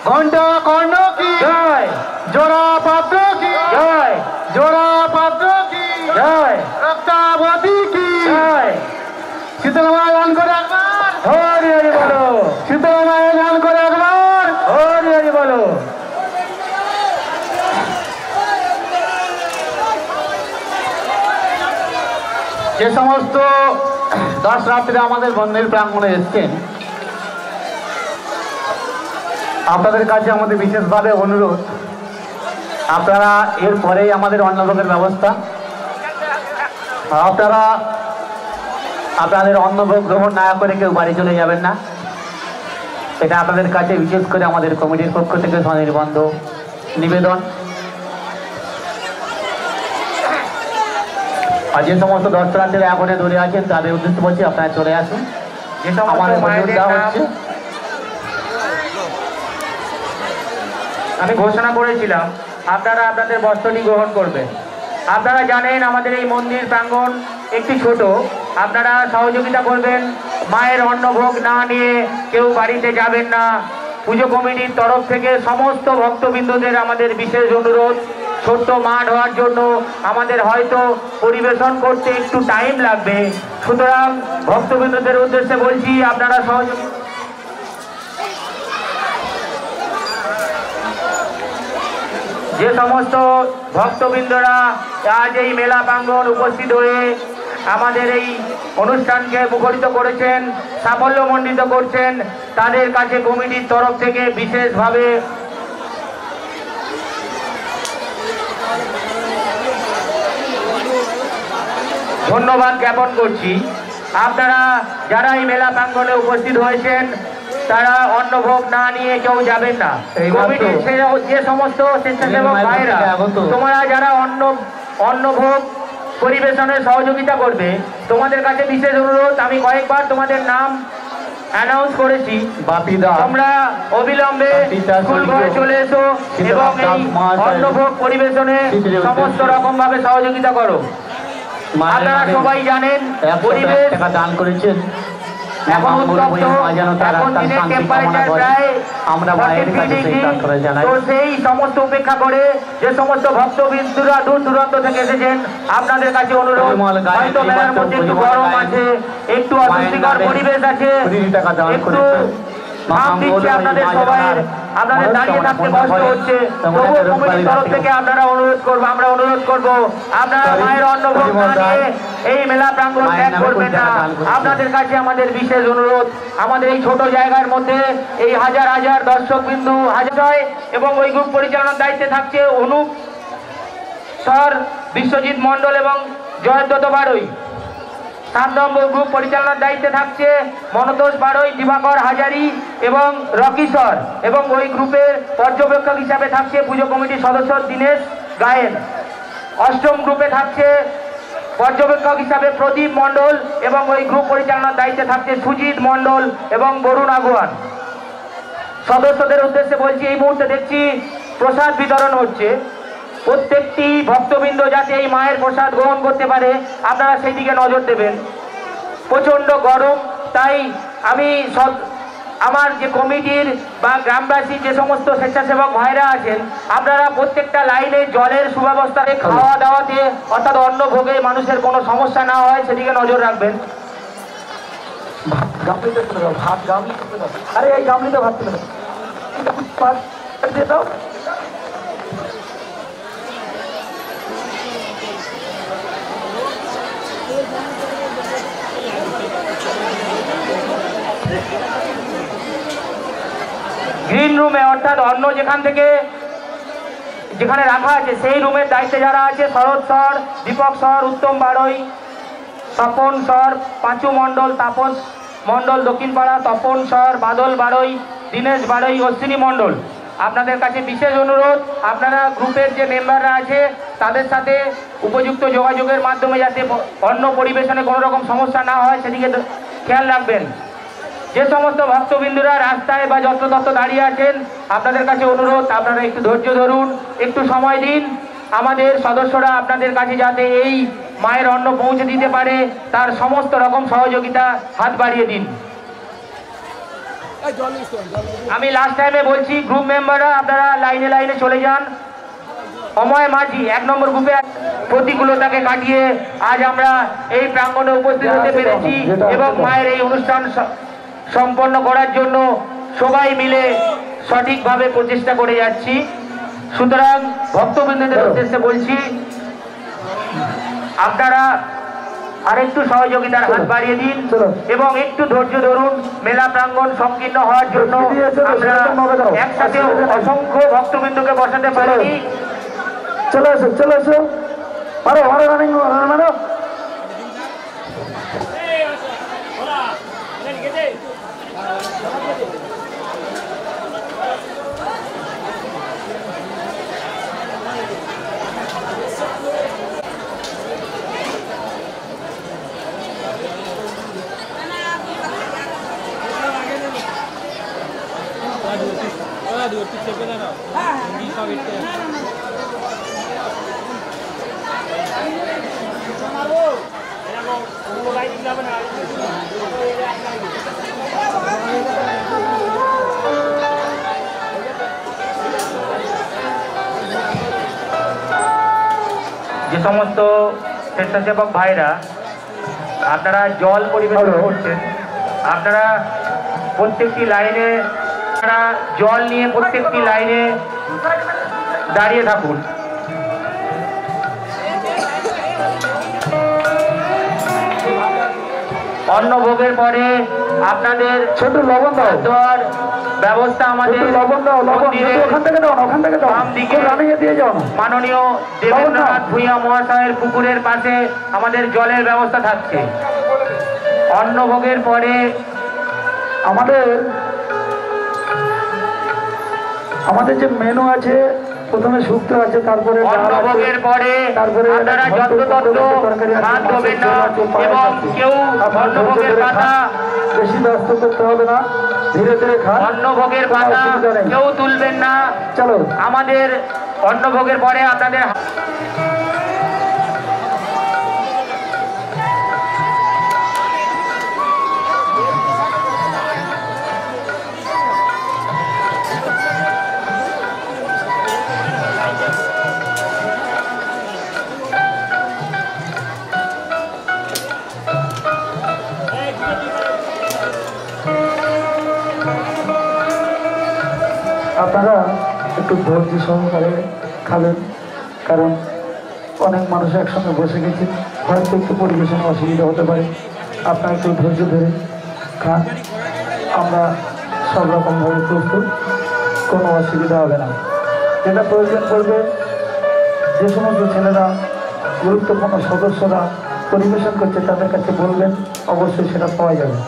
ঘন্টা কর্ণ কি জয়, জোড়া পাত্র কি জয়, জোড়া পাত্র কি জয়, রক্তাবতী কি জয়। শীতলা মায়ের গান করে একবার হরি হরি বলো, শীতলা মায়ের গান করে একবার হরি হরি বলো। যে সমস্ত দর্শনার্থীরা আমাদের মন্দির প্রাঙ্গণে এসছেন আপনাদের কাছে আমাদের বিশেষভাবে অনুরোধ, আপনারা এরপরেই আমাদের অন্নভোগের ব্যবস্থা, আপনারা আপনাদের অন্নভোগ গ্রহণ না করে কেউ বাড়ি চলে যাবেন না। এটা আপনাদের কাছে বিশেষ করে আমাদের কমিটির পক্ষ থেকে স্বনির্বন্ধ নিবেদন। আর যে সমস্ত দর্শনার্থীরা এখনো দূরে আছেন তাদের উদ্দেশ্য বলছি আপনারা চলে আসুন। আমাদের হচ্ছে আমি ঘোষণা করেছিলাম আপনারা আপনাদের বস্ত্রটি গ্রহণ করবেন। আপনারা জানেন আমাদের এই মন্দির প্রাঙ্গণ একটি ছোট, আপনারা সহযোগিতা করবেন। মায়ের অন্নভোগ না নিয়ে কেউ বাড়িতে যাবেন না, পুজো কমিটির তরফ থেকে সমস্ত ভক্তবৃন্দদের আমাদের বিশেষ অনুরোধ, ছোট্ট মাঠ হওয়ার জন্য আমাদের হয়তো পরিবেশন করতে একটু টাইম লাগবে, সুতরাং ভক্তবৃন্দদের উদ্দেশ্যে বলছি আপনারা সহযোগী যে সমস্ত ভক্তবৃন্দরা আজ এই মেলা প্রাঙ্গণ উপস্থিত হয়ে আমাদের এই অনুষ্ঠানকে মুখরিত করেছেন, সাফল্যমণ্ডিত করছেন, তাদের কাছে কমিটির তরফ থেকে বিশেষভাবে ধন্যবাদ জ্ঞাপন করছি। আপনারা যারা এই মেলা প্রাঙ্গণে উপস্থিত হয়েছেন তারা অন্নভোগ না নিয়ে কেউ যাবেন না। কমিটির যে সমস্ত স্বেচ্ছাসেবক ভাইরা তোমরা যারা অন্নভোগ পরিবেশনে সহযোগিতা করবে, তোমাদের কাছে বিশেষ অনুরোধ, আমি কয়েকবার তোমাদের নাম অ্যানাউন্স করেছি, তোমরা অবিলম্বে স্কুল ঘরে চলে এসো এবং এই অন্নভোগ পরিবেশনে সমস্ত রকম ভাবে সহযোগিতা করো। আপনারা সবাই জানেন পরিবেশ দান করেছেন, এখন উত্তপ্ত, এখন দিনের টেম্পারেচার প্রায় তো সেই সমস্ত উপেক্ষা করে যে সমস্ত ভক্তবৃন্দরা দূর দূরান্ত থেকে এসেছেন আপনাদের কাছে অনুরোধ, হয়তো মেলার মধ্যে একটু গরম আছে, একটু অস্বস্তিকর পরিবেশ আছে, একটু ভাব দিচ্ছে আপনাদের সবাই, আপনাদের দাঁড়িয়ে থাকতে কষ্ট হচ্ছে, তবুও কমিটির তরফ থেকে আপনারা অনুরোধ করবো, আমরা অনুরোধ করবো আপনারা মায়ের অন্নভোগ না নিয়ে এই মেলা প্রাঙ্গণ ত্যাগ করবেন না। আপনাদের কাছে আমাদের বিশেষ অনুরোধ, আমাদের এই ছোট জায়গার মধ্যে এই হাজার হাজার দর্শক বিন্দু হাজার এবং ওই গ্রুপ পরিচালনার দায়িত্বে থাকছে অনুপ স্যার, বিশ্বজিৎ মণ্ডল এবং জয়ন্ত বাড়ই। 7 নম্বর গ্রুপ পরিচালনার দায়িত্বে থাকছে মনতোষ বাড়ই, দিবাকর হাজারি এবং রকি স্যার, এবং ওই গ্রুপের পর্যবেক্ষক হিসাবে থাকছে পুজো কমিটির সদস্য দীনেশ গায়েন। 8ম গ্রুপে থাকছে পর্যবেক্ষক হিসাবে প্রদীপ মণ্ডল এবং ওই গ্রুপ পরিচালনার দায়িত্বে থাকছে সুজিত মণ্ডল এবং বরুণ আগুয়ান। সদস্যদের উদ্দেশ্যে বলছি, এই মুহূর্তে দেখছি প্রসাদ বিতরণ হচ্ছে, প্রত্যেকটি ভক্তবৃন্দ যাতে এই মায়ের প্রসাদ গ্রহণ করতে পারে আপনারা সেই দিকে নজর দেবেন। প্রচণ্ড গরম, তাই আমি আমার যে কমিটির বা গ্রামবাসী যে সমস্ত স্বেচ্ছাসেবক ভাইরা আছেন আপনারা প্রত্যেকটা লাইনে জলের সুব্যবস্থাতে, খাওয়া দাওয়াতে অর্থাৎ অন্ন ভোগে মানুষের কোনো সমস্যা না হয় সেদিকে নজর রাখবেন। আরে এই গামলিতে ভাত তুলে দাও। গ্রিন রুমে অর্থাৎ অন্য যেখানে রাখা আছে সেই রুমের দায়িত্বে যারা আছে শরৎ স্যার, দীপক স্যার, উত্তম বাড়ই, তপন স্যার, পাঁচু মণ্ডল, তাপস মণ্ডল দক্ষিণপাড়া, তপন স্যার, বাদল বাড়ই, দীনেশ বাড়ই, অশ্বিনী মণ্ডল। আপনাদের কাছে বিশেষ অনুরোধ, আপনারা গ্রুপের যে মেম্বাররা আছে তাদের সাথে উপযুক্ত যোগাযোগের মাধ্যমে যাতে অন্য পরিবেশনে কোনো রকম সমস্যা না হয় সেদিকে খেয়াল রাখবেন। যে সমস্ত ভক্তবিন্দুরা রাস্তায় বা যত্রতত্র দাঁড়িয়ে আছেন আপনাদের কাছে অনুরোধ, আপনারা একটু ধৈর্য ধরুন, একটু সময় দিন, আমাদের সদস্যরা আপনাদের কাছে যাতে এই মায়ের অন্ন পৌঁছে দিতে পারে তার সমস্ত রকম সহযোগিতা হাত বাড়িয়ে দিন। আমি লাস্ট টাইমে বলছি, গ্রুপ মেম্বাররা আপনারা লাইনে লাইনে চলে যান। অময় মাঝি 1 নম্বর গ্রুপে প্রতিকূলতাকে কাটিয়ে আজ আমরা এই প্রাঙ্গণে উপস্থিত হতে পেরেছি এবং মায়ের এই অনুষ্ঠান সম্পন্ন করার জন্য সবাই মিলে সঠিকভাবে প্রচেষ্টা করে যাচ্ছি। সুতরাং ভক্তবৃন্দদের উদ্দেশ্যে বলছি আপনারা আরেকটু সহযোগিতার হাত বাড়িয়ে দিন এবং একটু ধৈর্য ধরুন। মেলা প্রাঙ্গণ সংকীর্ণ হওয়ার জন্য আমরা একসাথে অসংখ্য ভক্তবৃন্দকে বসাতে পারিনি। চলে এসো, চলে এসো, মারো মারো রানিং মারো। যে সমস্ত স্বেচ্ছাসেবক ভাইরা আপনারা জল পরিবেশন করছেন, আপনারা প্রত্যেকটি লাইনে জল নিয়ে প্রত্যেকটি লাইনে দাঁড়িয়ে থাকুন। অন্নভোগের পরে আপনাদের ছোট লবণ দাও, দেওয়ার ব্যবস্থা আমাদের লবণ দাও, লবণ ওখান থেকে দাও, ওখান থেকে দাও, বাম দিকে রানিয়ে দিয়ে যাও। মাননীয় দেবেন্দ্রনাথ ভূঁইয়া মহাশয়ের পুকুরের পাশে আমাদের জলের ব্যবস্থা থাকছে। অন্নভোগের পরে আমাদের যে মেনু আছে, প্রথমে শুক্তো আছে, তারপরে অন্নভোগের পরে তারপরে আপনারা যত্রতত্র ভাত দেবেন না এবং কেউ অন্নভোগের পাতা বেশি ব্যস্ত করতে হবে না, ধীরে ধীরে খান। অন্নভোগের পাতা কেউ তুলবেন না। চলো, আমাদের অন্নভোগের পরে আপনাদের আপনারা একটু ধৈর্য সহকারে খাবেন, কারণ অনেক মানুষ একসঙ্গে বসে গেছে, হয়তো একটু পরিবেশনে অসুবিধা হতে পারে। আপনারা একটু ধৈর্য ধরে খান, আমরা সব রকমভাবে প্রস্তুত, কোনো অসুবিধা হবে না। যেটা প্রয়োজন পড়বে, যে সমস্ত ছেলেরা গুরুত্বপূর্ণ সদস্যরা পরিবেশন করছে তাদের কাছে বলবেন, অবশ্যই সেটা পাওয়া যাবে।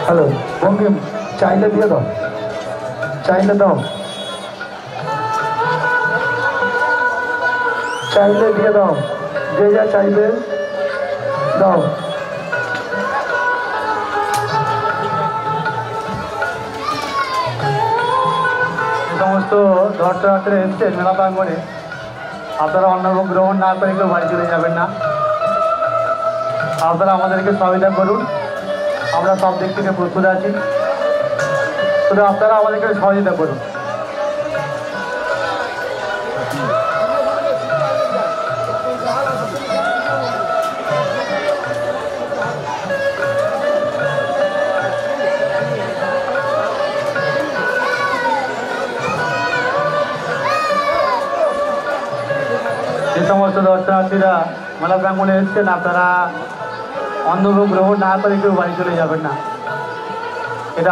হ্যালো বঙ্গিম, চাইলে দিয়ে দাও, চাইলে দাও, চাইলে দিয়ে দাও, যে যা চাইবে দাও। সমস্ত দর্শনার্থীরা এসছেন মেলা প্রাঙ্গণে, আপনারা অন্নভোগ গ্রহণ না করে কেউ বাড়ি চলে যাবেন না। আপনারা আমাদেরকে সহযোগিতা করুন, আমরা সব দিক থেকে প্রস্তুত আছি, শুধু আপনারা আমাদেরকে সহযোগিতা করুন। যে সমস্ত দর্শনার্থীরা মেলা প্রাঙ্গণে এসছেন, আপনারা অন্নভোগ গ্রহণ না করে কেউ বাড়ি চলে যাবেন না। এটা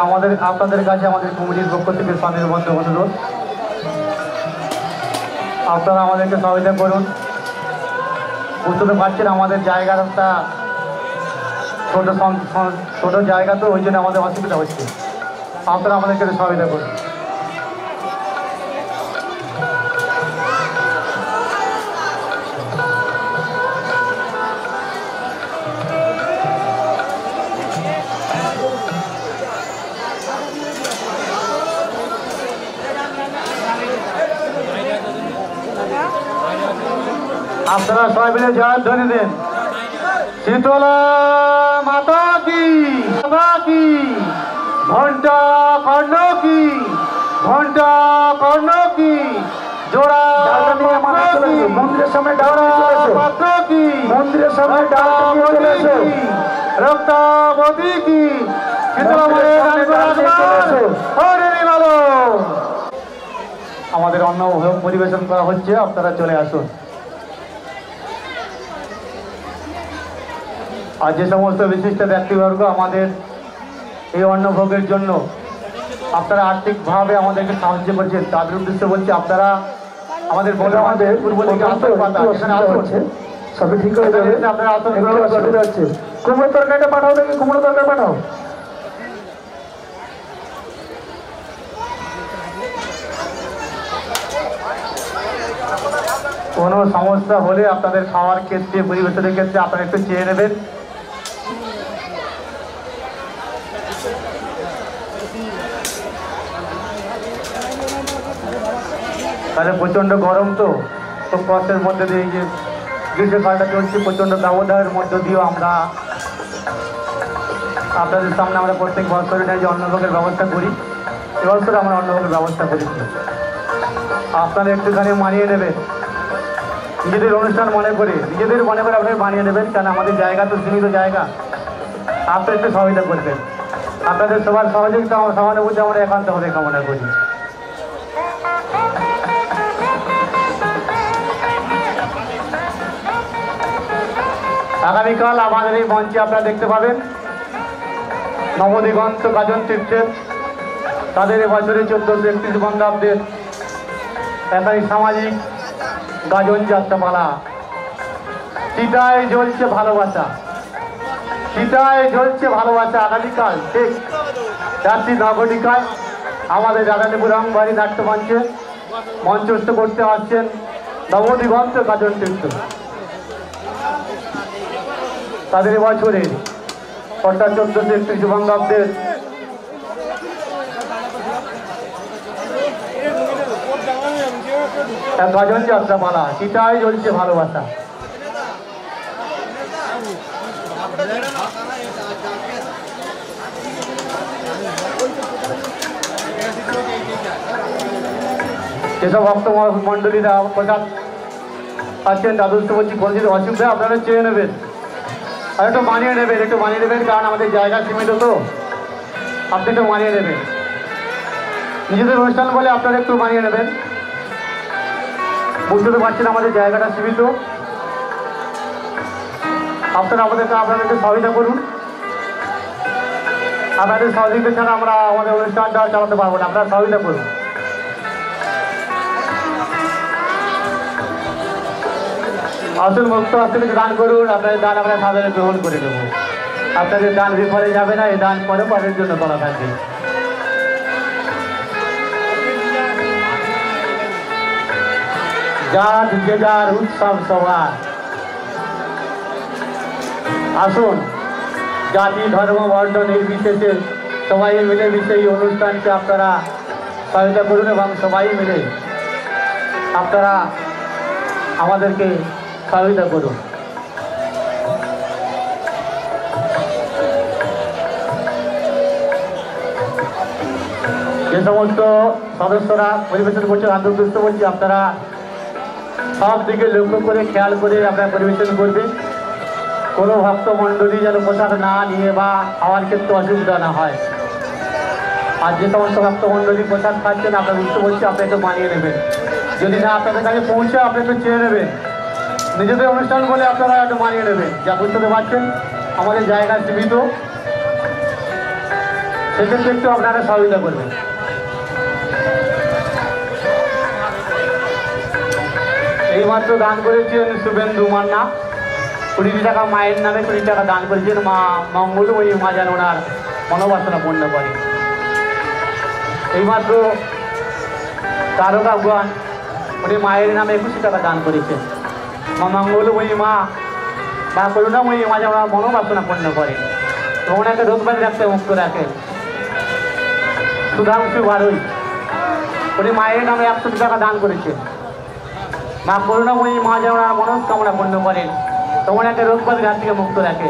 আপনাদের কাছে আমাদের কমিটির পক্ষ থেকে স্বনির্বন্ধ অনুরোধ। আপনারা আমাদেরকে সহযোগিতা করুন। বুঝতে পারছেন আমাদের জায়গাটা ছোট জায়গা, তো ওই জন্য আমাদের অসুবিধা হচ্ছে। আপনারা আমাদেরকে সহযোগিতা করুন। আপনারা সবাই মিলে জয় ধ্বনি দেন, শীতলা মাতা কি, মাতা কি, ঘন্টা কর্ণ কি, ঘন্টা কর্ণ কি, জোড়া মন্দিরের সামনে পাত্র কি, মন্দিরের সামনে রক্তাবতী কি, আমাদের অন্ন পরিবেশন করা হচ্ছে, আপনারা চলে আসুন। আর যে সমস্ত বিশিষ্ট ব্যক্তিবর্গ আমাদের এই অন্নভোগের জন্য আপনারা আর্থিকভাবে আমাদেরকে সাহায্য করছেন, তাদের উদ্দেশ্যে বলছি, আপনারা আমাদের আমাদের পূর্ব দিকে সবই ঠিক হয়ে যাবে। আপনারা আসন হচ্ছে, কুমড়ো তরকারিটা পাঠাও, দেখি কুমড়ো তরকারি পাঠাও। কোনো সমস্যা হলে আপনাদের খাওয়ার ক্ষেত্রে, পরিবেশনের ক্ষেত্রে আপনারা একটু চেয়ে নেবেন। তাহলে প্রচণ্ড গরম, তো খুব কষ্টের মধ্যে দিয়ে এই যে গ্রীষ্মকালটা চলছে, প্রচণ্ড দাবদাহের মধ্য দিয়েও আমরা আপনাদের সামনে আমরা প্রত্যেক বছরের যে অন্নভোগের ব্যবস্থা করি, এবছর আমরা অন্নভোগের ব্যবস্থা করেছি। আপনারা একটুখানি মানিয়ে নেবেন, নিজেদের অনুষ্ঠান মনে করে আপনারা মানিয়ে নেবেন, কারণ আমাদের জায়গা তো সীমিত জায়গা। আপনারা একটু সহযোগিতা করবেন, আপনাদের সবার সহযোগিতা সহানুভূতি আমরা একান্তভাবে কামনা করি। আগামীকাল আমাদের এই মঞ্চে আপনারা দেখতে পাবেন নবদিগন্ত গাজন তীর্থের তাদের এবছরের 1431 বঙ্গাব্দের একাই সামাজিক গাজন যাত্রাপালা। চিতায় জ্বলছে ভালোবাসা, চিতায় জ্বলছে ভালোবাসা। আগামীকাল ঠিক রাত্রি 9 ঘটিকায় আমাদের রাধানীপুর রামবাড়ি নাট্যমঞ্চে মঞ্চস্থ করতে আসছেন নবদিগন্ত গাজন তীর্থ। তাদের এবছরের অর্থাৎ 1431 বঙ্গাব্দের গাজন যাত্রাপালা, চিতায় জ্বলছে ভালোবাসা। যেসব ভক্ত মন্ডলীরা প্রসাদ আছেন তাদের তো বলছি কোনো যদি অসুবিধা আপনারা চেয়ে নেবেন, আর একটু মানিয়ে নেবেন, কারণ আমাদের জায়গা সীমিত, তো আপনি একটু মানিয়ে নেবেন। নিজেদের অনুষ্ঠান বলে আপনারা একটু মানিয়ে নেবেন। বুঝতে তো পারছেন আমাদের জায়গাটা সীমিত, আপনারা আপনাদেরকে সহযোগিতা করুন। আপনাদের সহযোগিতা ছাড়া আমরা আমাদের অনুষ্ঠানটা চালাতে পারবো না, আপনারা সহযোগিতা করুন। আসল মুক্ত আসলে দান করুন, আপনাদের দান আমরা সাধারণ গ্রহণ করে নেব। আপনাদের দান বিফলে যাবে না, এই দান পরে পরের জন্য করা থাকবে। যার যে যার উৎসব সবার, আসুন জাতি ধর্ম বর্ণ নির্বিশেষে সবাই মিলে মিশে এই অনুষ্ঠানকে আপনারা সহায়তা করুন এবং সবাই মিলে আপনারা আমাদেরকে সহায়তা করুন। যে সমস্ত সদস্যরা পরিবেশন করছেন আন্তর্দৃষ্ট বলছি, আপনারা সব দিকে লক্ষ্য করে খেয়াল করে আপনারা পরিবেশন করবেন। কোনো ভক্ত মণ্ডলী যেন পোশাক না নিয়ে বা খাওয়ার ক্ষেত্রে অসুবিধা না হয়। আর যে সমস্ত ভক্ত মণ্ডলী পোশাক খাচ্ছেন আপনারা বুঝতে বলছি আপনি একটু মানিয়ে নেবেন। যদি না আপনাদের কাছে পৌঁছে আপনি একটু চেয়ে নেবেন। নিজেদের অনুষ্ঠান বলে আপনারা একটু মানিয়ে নেবেন। যা বুঝতে পারছেন আমাদের জায়গা সীমিত, সেক্ষেত্রে একটু আপনারা সহযোগিতা করবেন। এইমাত্র দান করেছেন শুভেন্দু মান্না, 20 টাকা মায়ের নামে 20 টাকা দান করেছেন। মা মঙ্গলময়ী মা যেন ওনার মনোবাসনা পূর্ণ করে। এইমাত্র তারকা ভগবান উনি মায়ের নামে 21 টাকা দান করেছেন। মা মঙ্গলময়ী মা বা করুণাময়ী মা যেন ওনার মনোবাসনা পূর্ণ করে, তো ওনাকে রোগবাদী রাখতে মুক্ত রাখেন। সুধাংশু বারুই উনি মায়ের নামে 100 টাকা দান করেছেন। মা করুণাময়ী মা যেন ওনার মনস্কামনা পূর্ণ করেন, তো ওনাকে রোগবাদী রাত থেকে মুক্ত রাখে,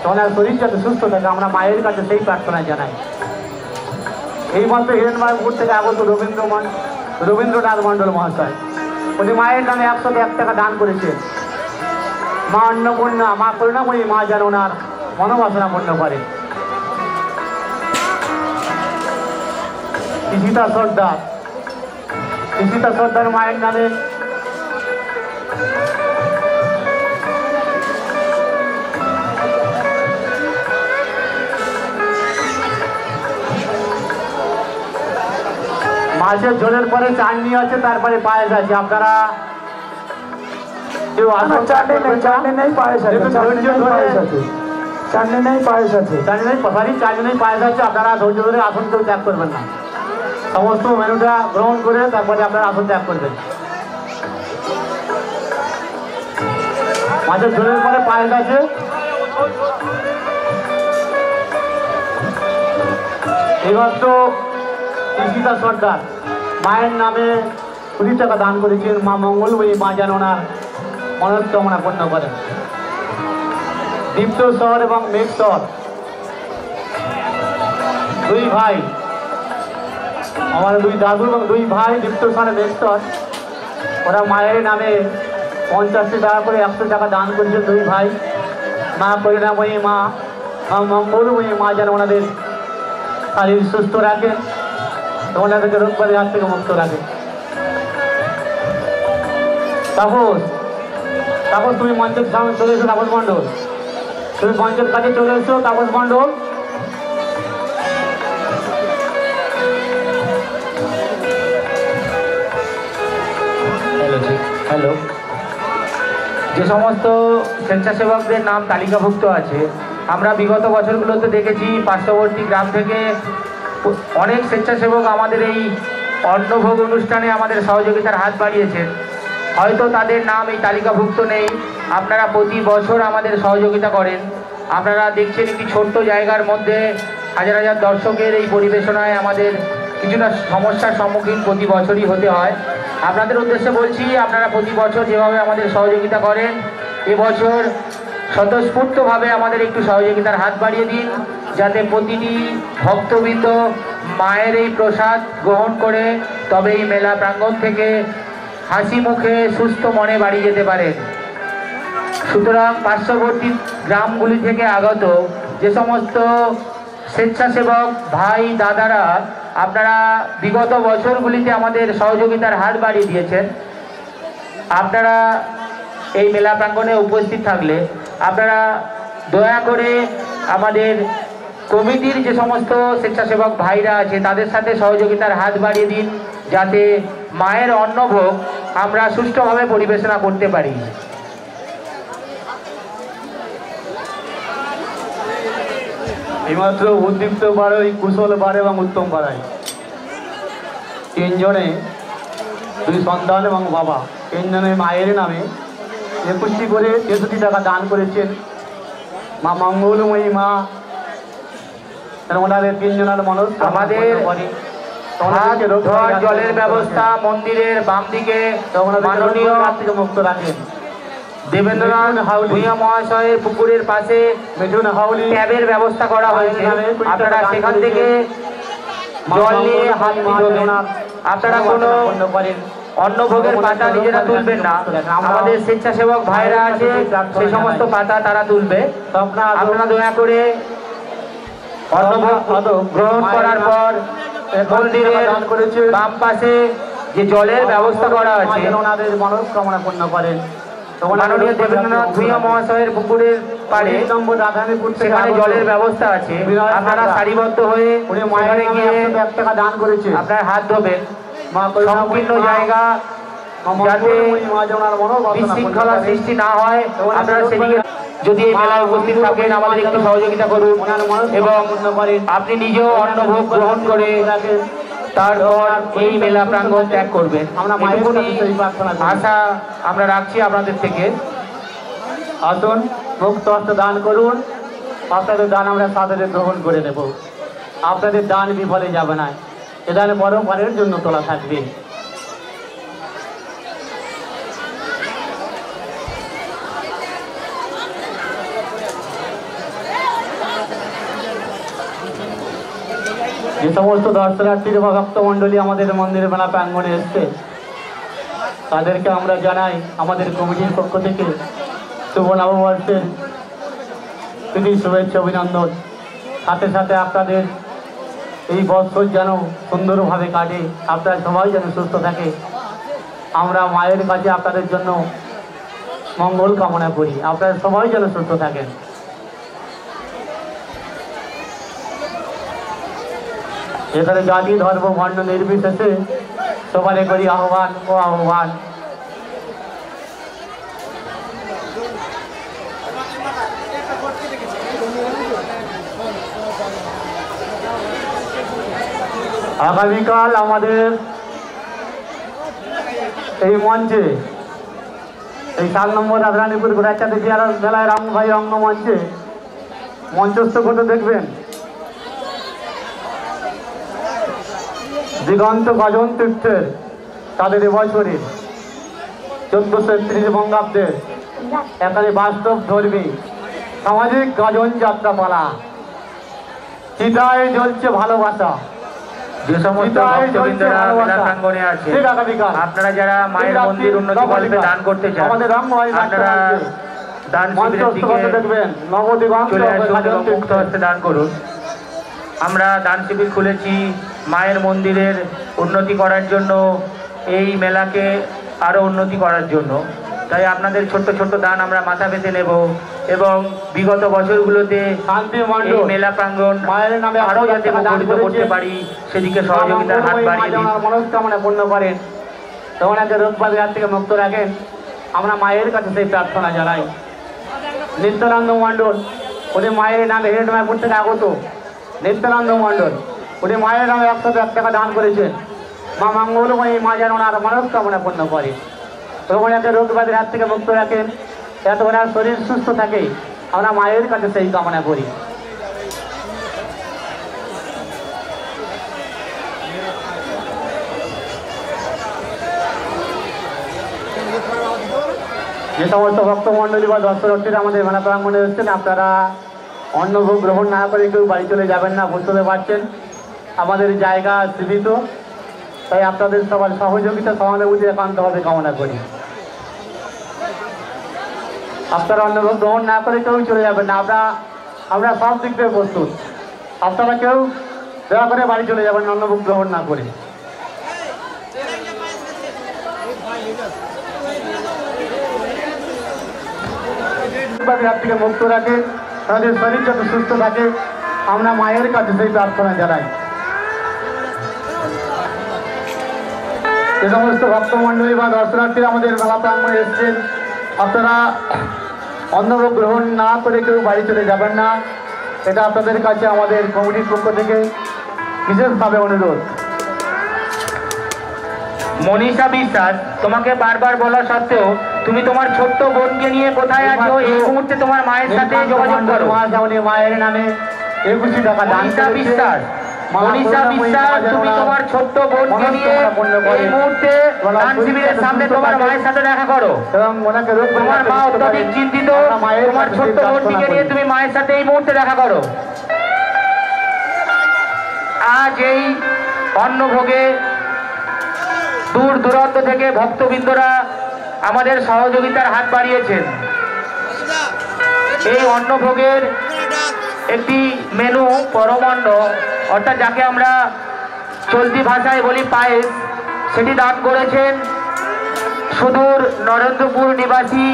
তো ওনার শরীর যাতে সুস্থ থাকে আমরা মায়ের কাছে সেই প্রার্থনা জানাই। এইমাত্র হিরণবাবুর থেকে আগত রবীন্দ্রনাথ মণ্ডল মহাশয় উনি মায়ের নামে 101 টাকা দান করেছেন। মা অন্নপূর্ণা মা করুণাময়ী মা যেন ওনার মনোবাসনা পূর্ণ করেন। ঈশিতা সর্দার মায়ের নামে মাছের ঝোলের পরে চাটনি আছে, তারপরে পায়েস আছে। আপনারা চাটনি নেই পায়েস আছে, আপনারা ধৈর্য ধরে আসন কেউ ত্যাগ করবেন না। সমস্ত মেনুটা গ্রহণ করে তারপরে আপনারা আসন ত্যাগ করবেন। মাছের ঝোলের পরে পায়েস আছে। এবার তো ঈশিতা সর্দার মায়ের নামে 20 টাকা দান করেছেন। মা মঙ্গলময়ী মা যেন ওনার মনস্কামনা পূর্ণ করেন। দীপ্ত স্বর এবং মেঘ স্বর দুই ভাই, আমার দুই দাদু এবং দুই ভাই দীপ্তস্থানে বেস্তর, ওরা মায়ের নামে 50টি টাকা করে 100 টাকা দান করেছে দুই ভাই। মা করুণাময়ী মা, মঙ্গলময়ী মা যেন ওনাদের শরীর সুস্থ রাখেন, ওনাদেরকে রোগ ব্যাধি হাত থেকে মুক্ত রাখেন। তাপস, তাপস তুমি মঞ্চের সামনে চলে এসো। তাপস মণ্ডল, তুমি মঞ্চের কাছে চলে এসো। তাপস মণ্ডল, হ্যালো। যে সমস্ত স্বেচ্ছাসেবকদের নাম তালিকাভুক্ত আছে, আমরা বিগত বছরগুলোতে দেখেছি পার্শ্ববর্তী গ্রাম থেকে অনেক স্বেচ্ছাসেবক আমাদের এই অন্নভোগ অনুষ্ঠানে আমাদের সহযোগিতার হাত বাড়িয়েছেন। হয়তো তাদের নাম এই তালিকাভুক্ত নেই। আপনারা প্রতি বছর আমাদের সহযোগিতা করেন। আপনারা দেখছেন একটি ছোট্ট জায়গার মধ্যে হাজার হাজার দর্শকের এই পরিবেশনায় আমাদের কিছুটা সমস্যার সম্মুখীন প্রতি বছরই হতে হয়। আপনাদের উদ্দেশ্যে বলছি, আপনারা প্রতি বছর যেভাবে আমাদের সহযোগিতা করেন, এবছর স্বতঃস্ফূর্তভাবে আমাদের একটু সহযোগিতার হাত বাড়িয়ে দিন, যাতে প্রতিটি ভক্তবৃন্দ মায়ের এই প্রসাদ গ্রহণ করে তবে এই মেলা প্রাঙ্গণ থেকে হাসি মুখে সুস্থ মনে বাড়ি যেতে পারেন। সুতরাং পার্শ্ববর্তী গ্রামগুলি থেকে আগত যে সমস্ত স্বেচ্ছাসেবক ভাই দাদারা আপনারা বিগত বছরগুলিতে আমাদের সহযোগিতার হাত বাড়িয়ে দিয়েছেন, আপনারা এই মেলা প্রাঙ্গণে উপস্থিত থাকলে আপনারা দয়া করে আমাদের কমিটির যে সমস্ত স্বেচ্ছাসেবক ভাইরা আছে তাদের সাথে সহযোগিতার হাত বাড়িয়ে দিন, যাতে মায়ের অন্নভোগ আমরা সুষ্ঠুভাবে পরিবেশনা করতে পারি। এইমাত্র উদ্দীপ্ত বাড়াই, কুশল বাড়ে এবং উত্তম বাড়াই তিনজনে, দুই সন্তান এবং বাবা, তিনজনের মায়ের নামে 21টি করে 63 টাকা দান করেছেন। মা মঙ্গলময়ী মা ওনাদের তিনজনের মানুষ আমাদের জলের ব্যবস্থা মন্দিরের বাম দিকে মাননীয় থেকে মুক্ত রাখেন। দেবেন্দ্রনাথ ভূঁইয়া মহাশয়ের পুকুরের পাশে ট্যাবের ব্যবস্থা করা হয়েছে, আপনারা সেখান থেকে জল নিয়ে হাত ধোবেন। আপনারা কোনো অন্নভোগের পাতা নিজেরা তুলবেন না, আমাদের স্বেচ্ছাসেবক ভাইরা আছে সেই সমস্ত পাতা তারা তুলবে। আপনারা দয়া করে অন্নভোগ গ্রহণ করার পর মন্দিরের বাম পাশে যে জলের ব্যবস্থা করা আছে ওনাদের মনস্কামনা পূর্ণ করেন। মাননীয় দেবেন্দ্রনাথ ভূঁইয়া মহাশয়ের পুকুরের পাড়ে সেখানে জলের ব্যবস্থা আছে, আপনারা সারিবদ্ধ হয়ে সেখানে গিয়ে 1 টাকা দান করেছে, আপনার হাত ধোবেন। সংকীর্ণ জায়গা যাতে বিশৃঙ্খলা সৃষ্টি না হয়, আপনারা সেদিকে যদি এই মেলায় উপস্থিত থাকেন আমাদের একটু সহযোগিতা করুন এবং আপনি নিজেও অন্নভোগ গ্রহণ করে তারপর এই মেলা প্রাঙ্গণ ত্যাগ করবেন। আশা আমরা রাখছি আপনাদের থেকে। আসুন মুক্ত হস্তে দান করুন, আপনাদের দান আমরা সাদরে গ্রহণ করে নেব। আপনাদের দান বিফলে যাবে না, এ দান পরপরের জন্য তোলা থাকবে। যে সমস্ত দর্শনার্থী বা ভক্তমণ্ডলী আমাদের মন্দিরের মেলা প্রাঙ্গণে এসছে তাদেরকে আমরা জানাই আমাদের কমিটির পক্ষ থেকে শুভ নববর্ষের প্রীতি শুভেচ্ছা অভিনন্দন। সাথে সাথে আপনাদের এই বছর যেন সুন্দরভাবে কাটে, আপনারা সবাই যেন সুস্থ থাকে, আমরা মায়ের কাছে আপনাদের জন্য মঙ্গল কামনা করি। আপনারা সবাই যেন সুস্থ থাকেন। এখানে জাতি ধর্ম বর্ণ নির্বিশেষে সবাই করি আহ্বান ও আহ্বান। আগামীকাল আমাদের এই মঞ্চে এই 7 নম্বর রাধারানীপুর গোড়াচাঁদ জেলায় রামভাই রঙ্গমঞ্চে মঞ্চস্থ করতে দেখবেন দিগন্ত গাজন তীর্থের তাদের এবছরের 1431 বঙ্গাব্দের এখানে বাস্তব ধর্মী সামাজিক গাজন যাত্রাপালা চিতায় জ্বলছে ভালোবাসা। যে সমস্ত ভক্তবৃন্দরা মেলা প্রাঙ্গণে আছে, আপনারা যারা মায়ের মন্দির উন্নতি কল্পে দান করতে চান, আপনারা দান শিবিরের দিকে চলে আসুন এবং মুক্ত হস্তে দান করুন। আমরা দান শিবির খুলেছি মায়ের মন্দিরের উন্নতি করার জন্য, এই মেলাকে আরো উন্নতি করার জন্য। তাই আপনাদের ছোট্ট ছোট্ট দান আমরা মাথা পেতে নেব এবং বিগত বছরগুলোতে এই মেলা প্রাঙ্গণ আরো যাতে মুখরিত করতে পারি সেদিকে সহযোগিতার হাত বাড়িয়ে দিন। মনস্কামনা পূর্ণ করেন, তখন একটা রোগবাদ হাত থেকে মুক্ত রাখেন, আমরা মায়ের কাছে সেই প্রার্থনা জানাই। নিত্যানন্দ মণ্ডল, উনি মায়ের নামে হিরণ্যপুর থেকে আগত নিত্যানন্দ মণ্ডল, উনি মায়ের নামে 101 টাকা দান করেছেন। মা মঙ্গলময়ী মা যেন ওনার মনস্কামনা পূর্ণ করে এবং ওনাকে রোগবাদের হাত থেকে মুক্ত রাখেন, যাতে ওনার শরীর সুস্থ থাকে। আমরা মায়ের কাছে সেই কামনা করি। যে সমস্ত ভক্তমণ্ডলী বা দর্শনার্থীরা আমাদের মেলা প্রাঙ্গণে এসেছেন, আপনারা অন্নভোগ গ্রহণ না করে কেউ বাড়ি চলে যাবেন না, বুঝতে পারছেন আমাদের জায়গা সীমিত। তাই আপনাদের সবার সহযোগিতা সহানুভূতি একান্তভাবে কামনা করি। আপনারা অন্নভোগ গ্রহণ না করে কেউ চলে যাবেন না, আমরা সব দিক থেকে প্রস্তুত। আপনারা কেউ দয়া করে বাড়ি চলে যাবেন অন্নভোগ গ্রহণ না করে। হাত থেকে মুক্ত রাখে, তাদের শরীর যত সুস্থ থাকে, আমরা মায়ের কাছে সেই প্রার্থনা জানাই। যে সমস্ত ভক্তমণ্ডলী বা দর্শনার্থীরা আমাদের মেলা প্রাঙ্গণে এসেছেন, আপনারা অন্নভোগ গ্রহণ না করে কেউ বাড়ি চলে যাবেন না, এটা আপনাদের কাছে আমাদের কমিটির পক্ষ থেকে বিশেষভাবে অনুরোধ। মনীষা বিশ্বাস, তোমাকে বারবার বলা সত্ত্বেও তুমি তোমার ছোট্ট বোনকে নিয়ে কোথায় আছো? এই মুহূর্তে তোমার মায়ের সাথে যোগাযোগ করো। মায়ের নামে 21 টাকা দান বিশ্বাস, মনীষা বিশ্বাস, তুমি তোমার ছোট্ট বোনকে নিয়ে এই মুহূর্তে দান শিবিরের সামনে তোমার মায়ের সাথে দেখা করো। তোমার মা অত্যধিক চিন্তিত, তোমার ছোট্ট বোনটিকে নিয়ে তুমি মায়ের সাথে এই মুহূর্তে দেখা করো। আজ এই অন্নভোগে দূর দূরান্ত থেকে ভক্তবৃন্দরা আমাদের সহযোগিতার হাত বাড়িয়েছেন। এই অন্নভোগের একটি মেনু পরমান্ন, অর্থাৎ যাকে আমরা চলতি ভাষায় বলি পায়েস, সেটি দান করেছেন সুদূর নরেন্দ্রপুর নিবাসী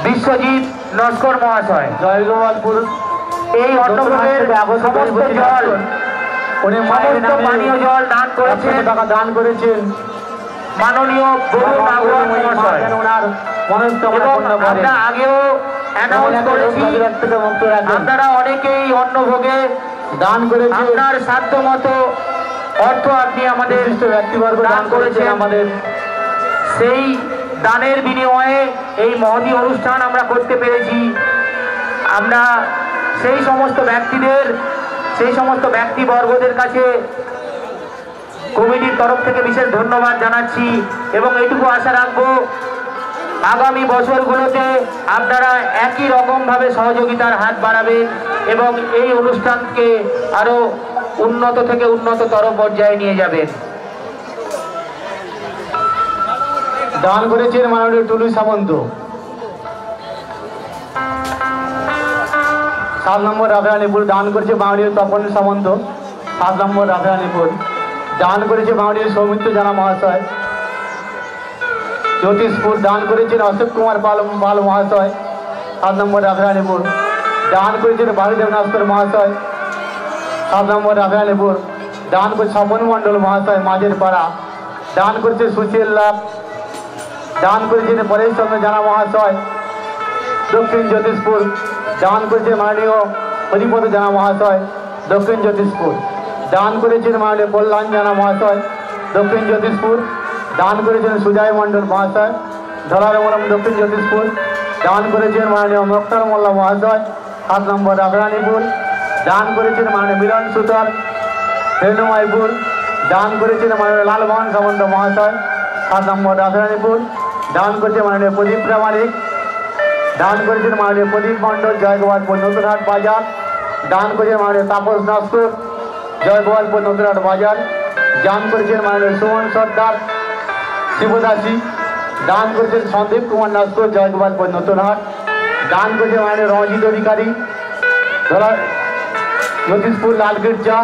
বিশ্বজিৎ নস্কর মহাশয়। জয়গোপালপুর। এই অন্নভোগের সমস্ত জল, সমস্ত পানীয় জল দান করেছেন, টাকা দান করেছেন মাননীয় বরুণ আগরওয়াল মহাশয়। আমরা আগেও অ্যানাউন্স করেছি, আপনারা অনেকেই অন্নভোগে দান করেছেন, আপনার সাধ্য মতো অর্থ আপনি আমাদের ব্যক্তিবর্গ দান করেছেন। আমাদের সেই দানের বিনিময়ে এই মহতী অনুষ্ঠান আমরা করতে পেরেছি। আমরা সেই সমস্ত ব্যক্তিদের, সেই সমস্ত ব্যক্তিবর্গদের কাছে কমিটির তরফ থেকে বিশেষ ধন্যবাদ জানাচ্ছি এবং এইটুকু আশা রাখবো আগামী বছরগুলোতে আপনারা একই রকমভাবে সহযোগিতার হাত বাড়াবেন এবং এই অনুষ্ঠানকে আরো উন্নত থেকে উন্নততর পর্যায়ে নিয়ে যাবেন। দান করেছেন মাননীয় টুলু সামন্ত। 7 নম্বর রাধারানীপুর দান করেছে মাননীয় তপন সামন্ত। 7 নম্বর রাধারানীপুর দান করেছে মাননীয় সৌমিত্র জানা মহাশয়। জ্যোতিষপুর দান করেছেন অশোক কুমার পাল মহাশয়। 7 নম্বর রাধারানীপুর দান করেছেন বাহুদেব নস্কর মহাশয়। 7 নম্বর রাধারানীপুর দান করেছে স্বপন মণ্ডল মহাশয় মাঝের পাড়া। দান করেছে সুশীল লাভ। দান করেছেন পরেশ চন্দ্র জানা মহাশয় দক্ষিণ জ্যোতিষপুর। দান করেছেন মাননীয় হরিপদ জানা মহাশয় দক্ষিণ জ্যোতিষপুর। দান করেছেন মাননীয় কল্যাণ জানা মহাশয় দক্ষিণ জ্যোতিষপুর। দান করেছেন সুজয় মণ্ডল মহাশয় ধলারমলম দক্ষিণ জ্যোতিষপুর। দান করেছেন মাননীয় মুক্তার মোল্লা মহাশয় 7 নম্বর রাধারানীপুর। দান করেছেন মাননীয় মিলন সুতার রেণুমাইপুর। দান করেছেন মাননীয় লালমোহন সামন্ত মহাশয় 7 নম্বর রাধারানীপুর। দান করেছেন মাননীয় প্রদীপ প্রামাণিক। দান করেছেন মাননীয় প্রদীপ মণ্ডল জয়গোপালপুর নতুনহাট বাজার দান করেছেন মাননীয় তাপস নস্কর জয় গোপালপুর নতুনহাট বাজার। দান করেছেন মাননীয় সুমন সর্দার শিবদাসী। দান করেছেন সন্দীপ কুমার নস্কর জয় গোপালপুর নতুনহাট। দান করেছেন মাননীয় রঞ্জিত অধিকারী জ্যোতিষপুর লালগির্জা।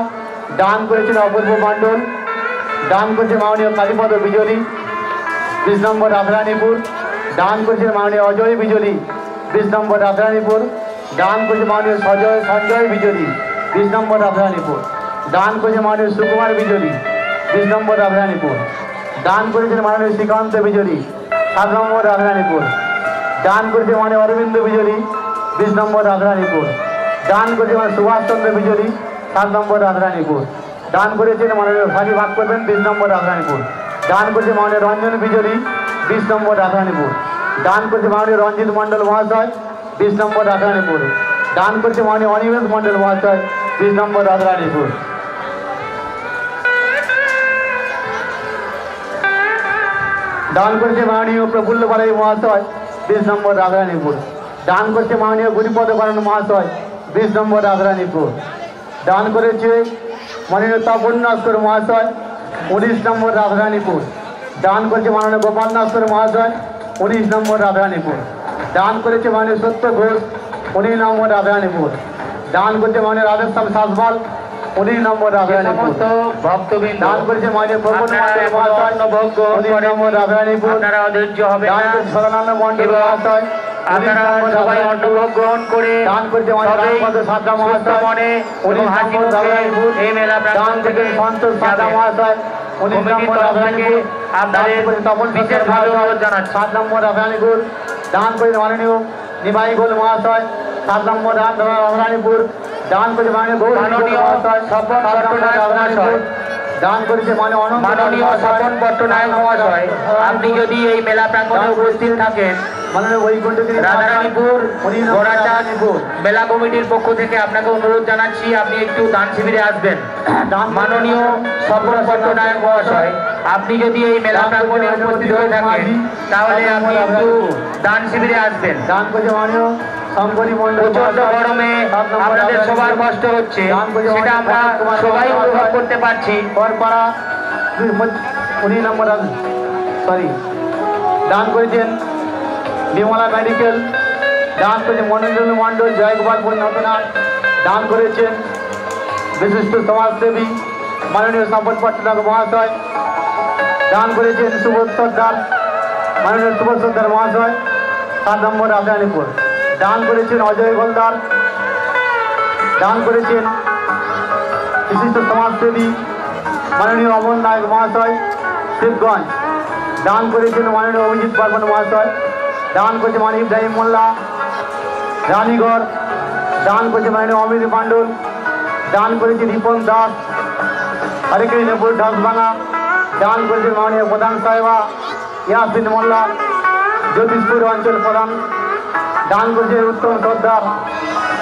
দান করেছেন অপূর্ব মণ্ডল। দান করেছেন মাননীয় কালীপদ বিজলি 20 নম্বর রাধারানীপুর। দান করেছেন মাননীয় অজয় বিজলি 20 নম্বর রাধারানীপুর। দান করেছে মাননীয় সঞ্জয় বিজলি 20 নম্বর রাধারানীপুর। দান করেছে মাননীয় সুকুমার বিজলি 20 নম্বর রাধারানীপুর। দান করেছেন মাননীয় শ্রীকান্ত বিজলি 7 নম্বর রাধারানীপুর। দান করেছে মাননীয় অরবিন্দ বিজলি 20 নম্বর রাধারানীপুর। দান করেছে মাননীয় সুভাষচন্দ্র বিজলি 7 নম্বর রাধারানীপুর। দান করেছেন মাননীয় ভাগী ভাগ করবেন 20 নম্বর রাধারানীপুর। দান করেছে মাননীয় রঞ্জন বিজলি 20 নম্বর রাধারানীপুর। দান করেছে মাননীয় রঞ্জিত মণ্ডল মহাশয় 20 নম্বর রাধারানীপুর। দান করেছে মাননীয় অনিমেষ মণ্ডল মহাশয় 20 নম্বর রাধারানীপুর। দান করেছে মাননীয় প্রফুল্ল বালাই মহাশয় 20 নম্বর রাধারানীপুর। দান করেছে মাননীয় গুরিপদ করণ মহাশয় 20 নম্বর রাধারানীপুর। দান করেছে মাননীয় তপন নস্কর মহাশয় 19 নম্বর রাধারানীপুর। দান করেছে মাননীয় গোপাল নস্কর মহাশয় 19 নম্বর রাধারানীপুর। দান করেছে মাননীয় সত্য ঘোষ 19 নম্বর রাধারানীপুর। দান করেছে মাননীয় রাধেশ্যাম শাসবাল 19 নম্বর রাধারানীপুর। ভক্তবৃন্দ দান করেছে মাননীয় প্রমোদ মণ্ডল মহাশয় 19 নম্বর রাধারানীপুর। আপনারা অধৈর্য হবে দান না, করেছে সদানন্দ মণ্ডল মহাশয় আপনারা সবাই অন্নভোগ গ্রহণ করে দান করেছে মাননীয় রামপদ সাদা মহাশয় মনে এবং হাসি মুখে এই মেলা প্রাঙ্গণ থেকে সন্তোষ সাদা মহাশয় 19 নম্বর রাধারানীপুর। আপনাদের বিশেষ ভালোভাবে জানাচ্ছি। 7 নম্বর রাধারানীপুর। দান করেছে মাননীয় নিমাই গোল মহাশয় 7 নম্বর রাধারানীপুর। দান করেছে মাননীয় গৌর মহাশয় স্বপন পট্টনায়ক মহাশয়। দান করেছে মাননীয় স্বপন পট্টনায়ক মহাশয়, আপনি যদি এই মেলা প্রাঙ্গণে উপস্থিত থাকেন, মাননীয় বৈকুণ্ঠগিরি রাধারানীপুর গোড়াচাঁদ মেলা কমিটির পক্ষ থেকে আপনাকে অনুরোধ জানাচ্ছি আপনি একটু দান শিবিরে আসবেন। মাননীয় স্বপন পট্টনায়ক মহাশয়, আপনি যদি এই মেলা প্রাঙ্গণে উপস্থিত হয়ে থাকেন তাহলে আপনি একটু দান শিবিরে আসবেন। দান করেছে মাননীয় শঙ্করী মণ্ডল। প্রচন্ড গরমে আপনাদের সবার কষ্ট হচ্ছে, সেটা আমরা সবাই অনুভব করতে পারছি। করপাড়া 19 নম্বর সরি। দান করেছেন বিমলা মেডিকেল। দান করেছেন মনোরঞ্জন মণ্ডল জয় গোপালপুর নতুনহাট। দান করেছেন বিশিষ্ট সমাজসেবী মাননীয় সম্পদ পট্টনায়ক মহাশয়। দান করেছেন সুবোধ সর্দার মাননীয় সুবোধ সর্দার মহাশয় 7 নম্বর রাধারানীপুর। দান করেছেন অজয় গোলদার। দান করেছেন বিশিষ্ট সমাজসেবী মাননীয় অমর নায়ক মহাশয় শিবগঞ্জ। দান করেছেন মাননীয় অভিজিৎ বর্মন মহাশয়। দান করেছে মাননীয় ইব্রাহিম মোল্লা রানীগড়। দান করেছে মাননীয় অমিত মণ্ডল। দান করেছে রিপন দাস হরিকৃষ্ণপুর ঢাসভাঙা। দান করেছেন মাননীয় প্রধান সাহেবা ইয়াসিন মোল্লা জ্যোতিষপুর অঞ্চল প্রধান। দান করেছে উত্তম সর্দার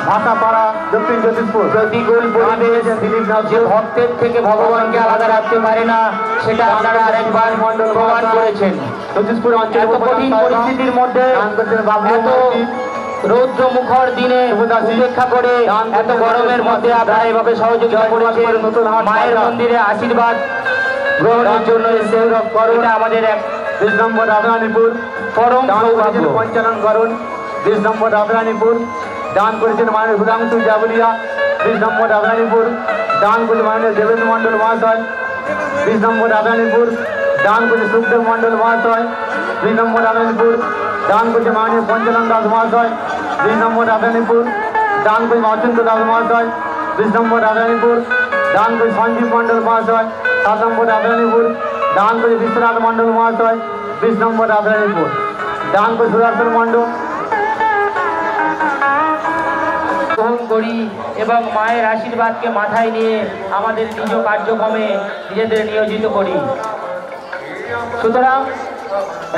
ভাষাপাড়া দক্ষিণ জ্যোতিষপুর। প্রতিকূল পরিবেশ দিলীপ নাথ ভক্তের থেকে ভগবানকে আলাদা রাখতে পারে না, সেটা আপনারা আরেকবার প্রমাণ করেছেন। জ্যোতিষপুর অঞ্চল এত কঠিন পরিস্থিতির মধ্যে এত রৌদ্র মুখর দিনে উপেক্ষা করে এত গরমের মধ্যে আপনারা এভাবে সহযোগিতা করেছেন। মায়ের মন্দিরে আশীর্বাদ গ্রহণের জন্য এসে এটা আমাদের এক 20 নম্বর রাধারানীপুর পরম সৌভাগ্য। পঞ্চানন করুন 20 নম্বর রাধারানীপুর। দান করেছেন মাননীয় সুধাংশু জাবুলিয়া 20 নম্বর রাধারানীপুর। দান করেছে মাননীয় দেবেন্দ্র মণ্ডল মহাশয় 20 নম্বর রাধারানীপুর। দান করেছে সুখদেব মণ্ডল মহাশয় 20 নম্বর রাধারানীপুর। দান করেছে মাননীয় পঞ্চানন দাস মহাশয় 20 নম্বর রাধারানীপুর। দান করেছে অচিন্ত দাস মহাশয় 20 নম্বর রাধারানীপুর। দান করেছে সঞ্জীব মণ্ডল মহাশয় 7 নম্বর রাধারানীপুর। দান করেছে বিশ্বনাথ মণ্ডল মহাশয় 20 নম্বর রাধারানীপুর। দান করে সুদর্শন মণ্ডল গ্রহণ করি এবং মায়ের আশীর্বাদকে মাথায় নিয়ে আমাদের নিজ কার্যক্রমে নিজেদের নিয়োজিত করি। সুতরাং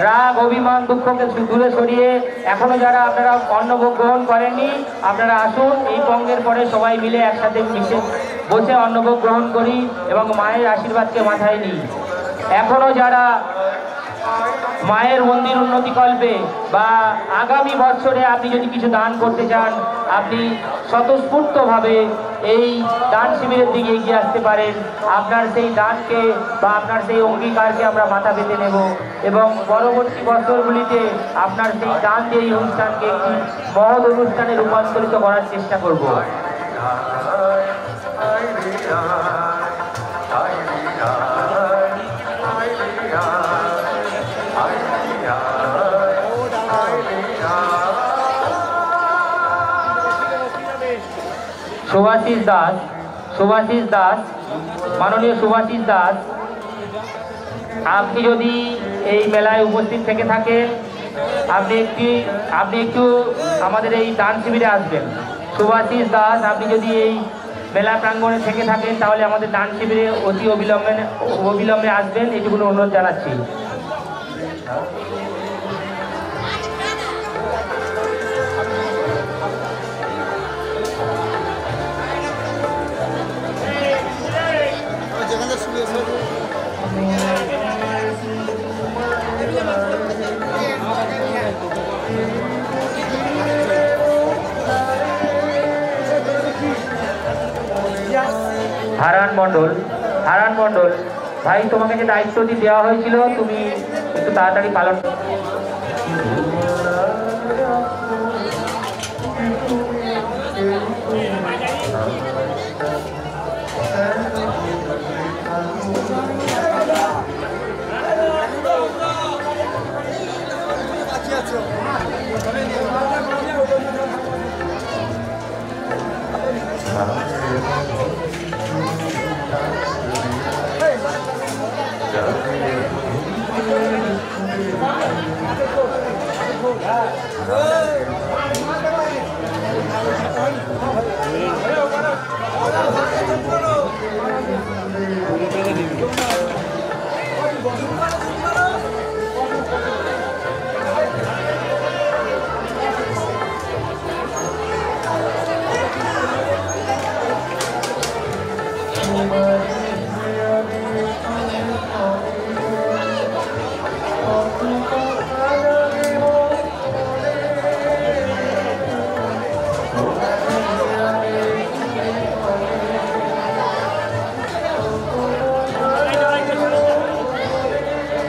রাগ অভিমান দুঃখকে দূরে সরিয়ে এখনো যারা আপনারা অন্নভোগ গ্রহণ করেননি আপনারা আসুন, এই পঙ্গের পরে সবাই মিলে একসাথে মিশে বসে অন্নভোগ গ্রহণ করি এবং মায়ের আশীর্বাদকে মাথায় নিই। এখনো যারা মায়ের মন্দির উন্নতিকল্পে বা আগামী বছরে আপনি যদি কিছু দান করতে চান, আপনি স্বতঃস্ফূর্তভাবে এই দান শিবিরের দিকে এগিয়ে আসতে পারেন। আপনার সেই দানকে বা আপনার সেই অঙ্গীকারকে আমরা মাথা পেতে নেব এবং পরবর্তী বছরগুলিতে আপনার সেই দান দিয়ে এই অনুষ্ঠানকে একটি মহৎ অনুষ্ঠানে রূপান্তরিত করার চেষ্টা করব। শুভাশিস দাস, মাননীয় শুভাশিস দাস, আপনি যদি এই মেলায় উপস্থিত থেকে থাকেন, আপনি একটু আমাদের এই দান শিবিরে আসবেন। শুভাশিস দাস, আপনি যদি এই মেলা প্রাঙ্গণে থেকে থাকেন তাহলে আমাদের দান শিবিরে অতি অবিলম্বে আসবেন, এইটুকু অনুরোধ জানাচ্ছি। হারান মণ্ডল, ভাই তোমাকে যে দায়িত্বটি দেওয়া হয়েছিল তুমি একটু তাড়াতাড়ি পালন।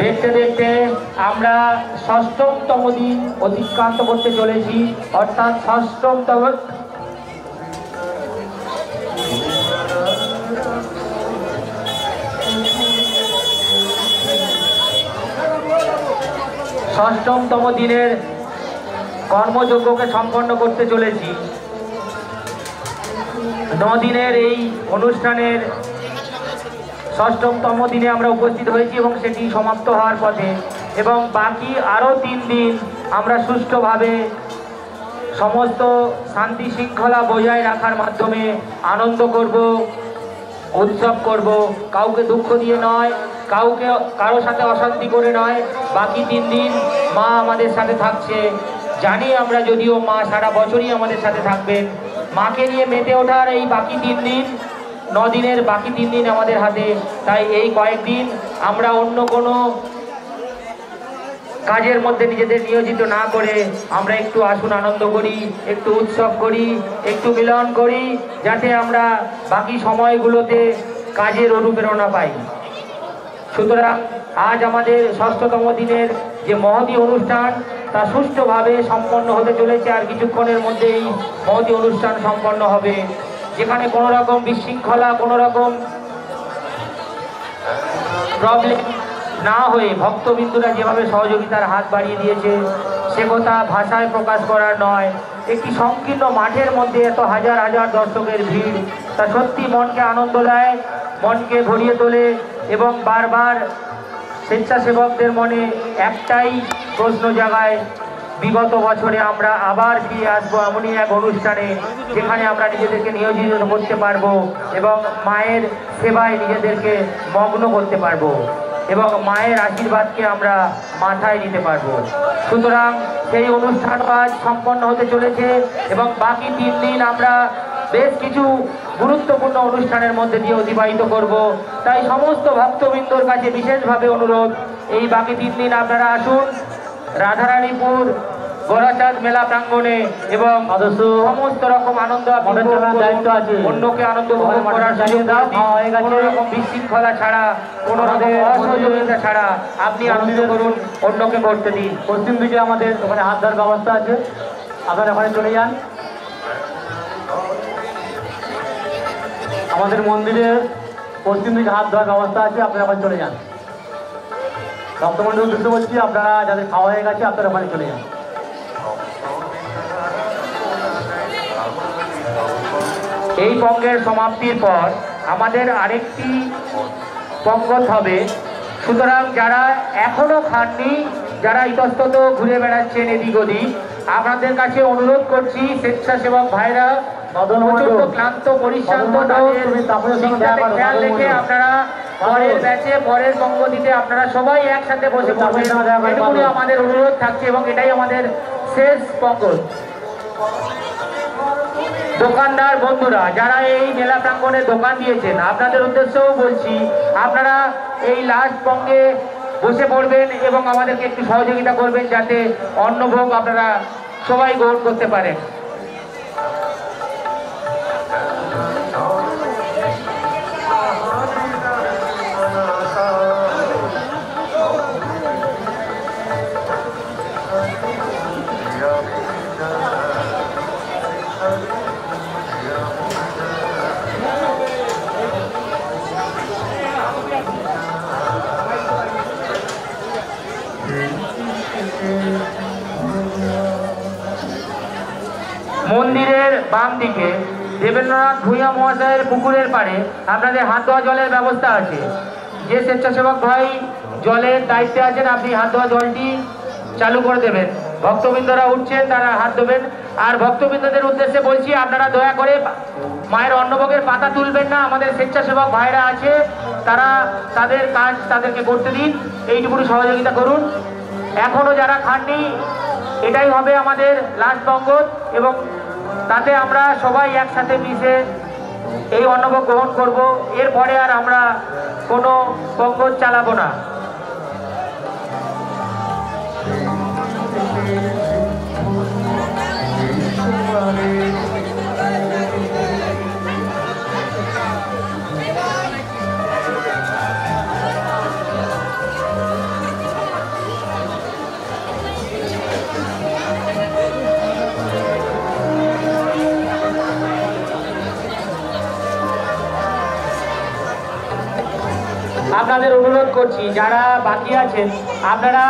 দেখতে দেখতে আমরা ষষ্ঠতম দিন অতিক্রান্ত করতে চলেছি, অর্থাৎ ষষ্ঠতম দিনের কর্মযজ্ঞকে সম্পন্ন করতে চলেছি। 9 দিনের এই অনুষ্ঠানের ষষ্ঠতম দিনে আমরা উপস্থিত হয়েছি এবং সেটি সমাপ্ত হওয়ার পথে, এবং বাকি আরও 3 দিন আমরা সুষ্ঠুভাবে সমস্ত শান্তি শৃঙ্খলা বজায় রাখার মাধ্যমে আনন্দ করব, উৎসব করব, কাউকে দুঃখ দিয়ে নয়, কারো সাথে অশান্তি করে নয়। বাকি 3 দিন মা আমাদের সাথে থাকছে, জানি আমরা, যদিও মা সারা বছরই আমাদের সাথে থাকবেন। মাকে নিয়ে মেতে ওঠার এই বাকি 3 দিন, 9 দিনের বাকি 3 দিন আমাদের হাতে। তাই এই কয়েকদিন আমরা অন্য কোনো কাজের মধ্যে নিজেদের নিয়োজিত না করে আমরা একটু আসুন আনন্দ করি, একটু উৎসব করি, একটু মিলন করি, যাতে আমরা বাকি সময়গুলোতে কাজের অনুপ্রেরণা পাই। সুতরাং আজ আমাদের ষষ্ঠতম দিনের যে মহতী অনুষ্ঠান তা সুষ্ঠুভাবে সম্পন্ন হতে চলেছে। আর কিছুক্ষণের মধ্যেই মহতী অনুষ্ঠান সম্পন্ন হবে, যেখানে কোনো রকম বিশৃঙ্খলা, কোনো রকম প্রবলেম না হয়ে ভক্তবিন্দুরা যেভাবে সহযোগিতার হাত বাড়িয়ে দিয়েছে সে কথা ভাষায় প্রকাশ করার নয়। একটি সংকীর্ণ মাঠের মধ্যে এত হাজার হাজার দর্শকের ভিড়, তা সত্যি মনকে আনন্দ দেয়, মনকে ভরিয়ে তোলে। এবং বারবার স্বেচ্ছাসেবকদের মনে একটাই প্রশ্ন জাগায়, বিগত বছরে আমরা আবার ফিরে আসবো এমনই এক অনুষ্ঠানে যেখানে আমরা নিজেদেরকে নিয়োজিত করতে পারবো এবং মায়ের সেবায় নিজেদেরকে মগ্ন করতে পারবো এবং মায়ের আশীর্বাদকে আমরা মাথায় নিতে পারবো। সুতরাং সেই অনুষ্ঠান আজ সম্পন্ন হতে চলেছে এবং বাকি 3 দিন আমরা বেশ কিছু গুরুত্বপূর্ণ অনুষ্ঠানের মধ্যে দিয়ে অতিবাহিত করব। তাই সমস্ত ভক্তবৃন্দর কাছে বিশেষভাবে অনুরোধ, এই বাকি 3 দিন আপনারা আসুন রাধারানীপুর গোরাচাঁদ মেলা প্রাঙ্গণে এবং সমস্ত রকম আনন্দ দায়িত্ব আছে অন্যকে আনন্দ উপভোগ করার সুযোগ দাও। কোনো রকম বিশৃঙ্খলা ছাড়া, কোনো রকম অসহযোগিতা ছাড়া আপনি আনন্দ করুন, অন্যকে করতে দিন। পশ্চিম দিকে আমাদের ওখানে হাত ধোয়ার ব্যবস্থা আছে, আপনারা ওখানে চলে যান। আমাদের মন্দিরের পশ্চিম দিকে হাত ধোয়ার ব্যবস্থা আছে, আপনারা ওখানে চলে যান। ভক্তমণ্ডল উদ্দেশ্য বলছি, আপনারা যাদের খাওয়া হয়ে গেছে আপনারা ওখানে চলে যান। এই পঙ্গের সমাপ্তির পর আমাদের আরেকটি পঙ্গত হবে। সুতরাং যারা এখনো খাননি, যারা ইতস্তত ঘুরে বেড়াচ্ছেন এদিক ওদিক, আপনাদের কাছে অনুরোধ করছি, স্বেচ্ছাসেবক ভাইরা প্রচন্ড ক্লান্ত পরিশ্রান্ত, খেয়াল রেখে আপনারা পরের ব্যাচে পরের পঙ্গতিতে আপনারা সবাই একসাথে বসে পড়বেন, এটুকুনি আমাদের অনুরোধ থাকছে এবং এটাই আমাদের শেষ পঙ্গত। দোকানদার বন্ধুরা যারা এই মেলা প্রাঙ্গণে দোকান দিয়েছেন, আপনাদের উদ্দেশ্যেও বলছি, আপনারা এই লাস্ট পঙ্গে বসে পড়বেন এবং আমাদেরকে একটু সহযোগিতা করবেন যাতে অন্নভোগ আপনারা সবাই গ্রহণ করতে পারেন। মন্দিরের বাম দিকে দেবেন্দ্রনাথ ভূঁইয়া মহাশয়ের পুকুরের পাড়ে আপনাদের হাত ধোয়া জলের ব্যবস্থা আছে। যে স্বেচ্ছাসেবক ভাই জলের দায়িত্বে আছেন, আপনি হাত ধোয়া জলটি চালু করে দেবেন। ভক্তবৃন্দরা উঠছেন, তারা হাত দেবেন। আর ভক্তবৃন্দদের উদ্দেশ্যে বলছি, আপনারা দয়া করে মায়ের অন্নভোগের পাতা তুলবেন না। আমাদের স্বেচ্ছাসেবক ভাইরা আছে, তারা তাদের কাজ তাদেরকে করতে দিন, এইটুকু সহযোগিতা করুন। এখনো যারা খাননি, এটাই হবে আমাদের লাস্ট পঙ্গত এবং তাতে আমরা সবাই একসাথে মিশে এই অন্নভোগ গ্রহণ করব। এরপরে আর আমরা কোনো পঙ্গত চালাবো না। আপনাদের অনুরোধ করছি, যারা বাকি আছেন আপনারা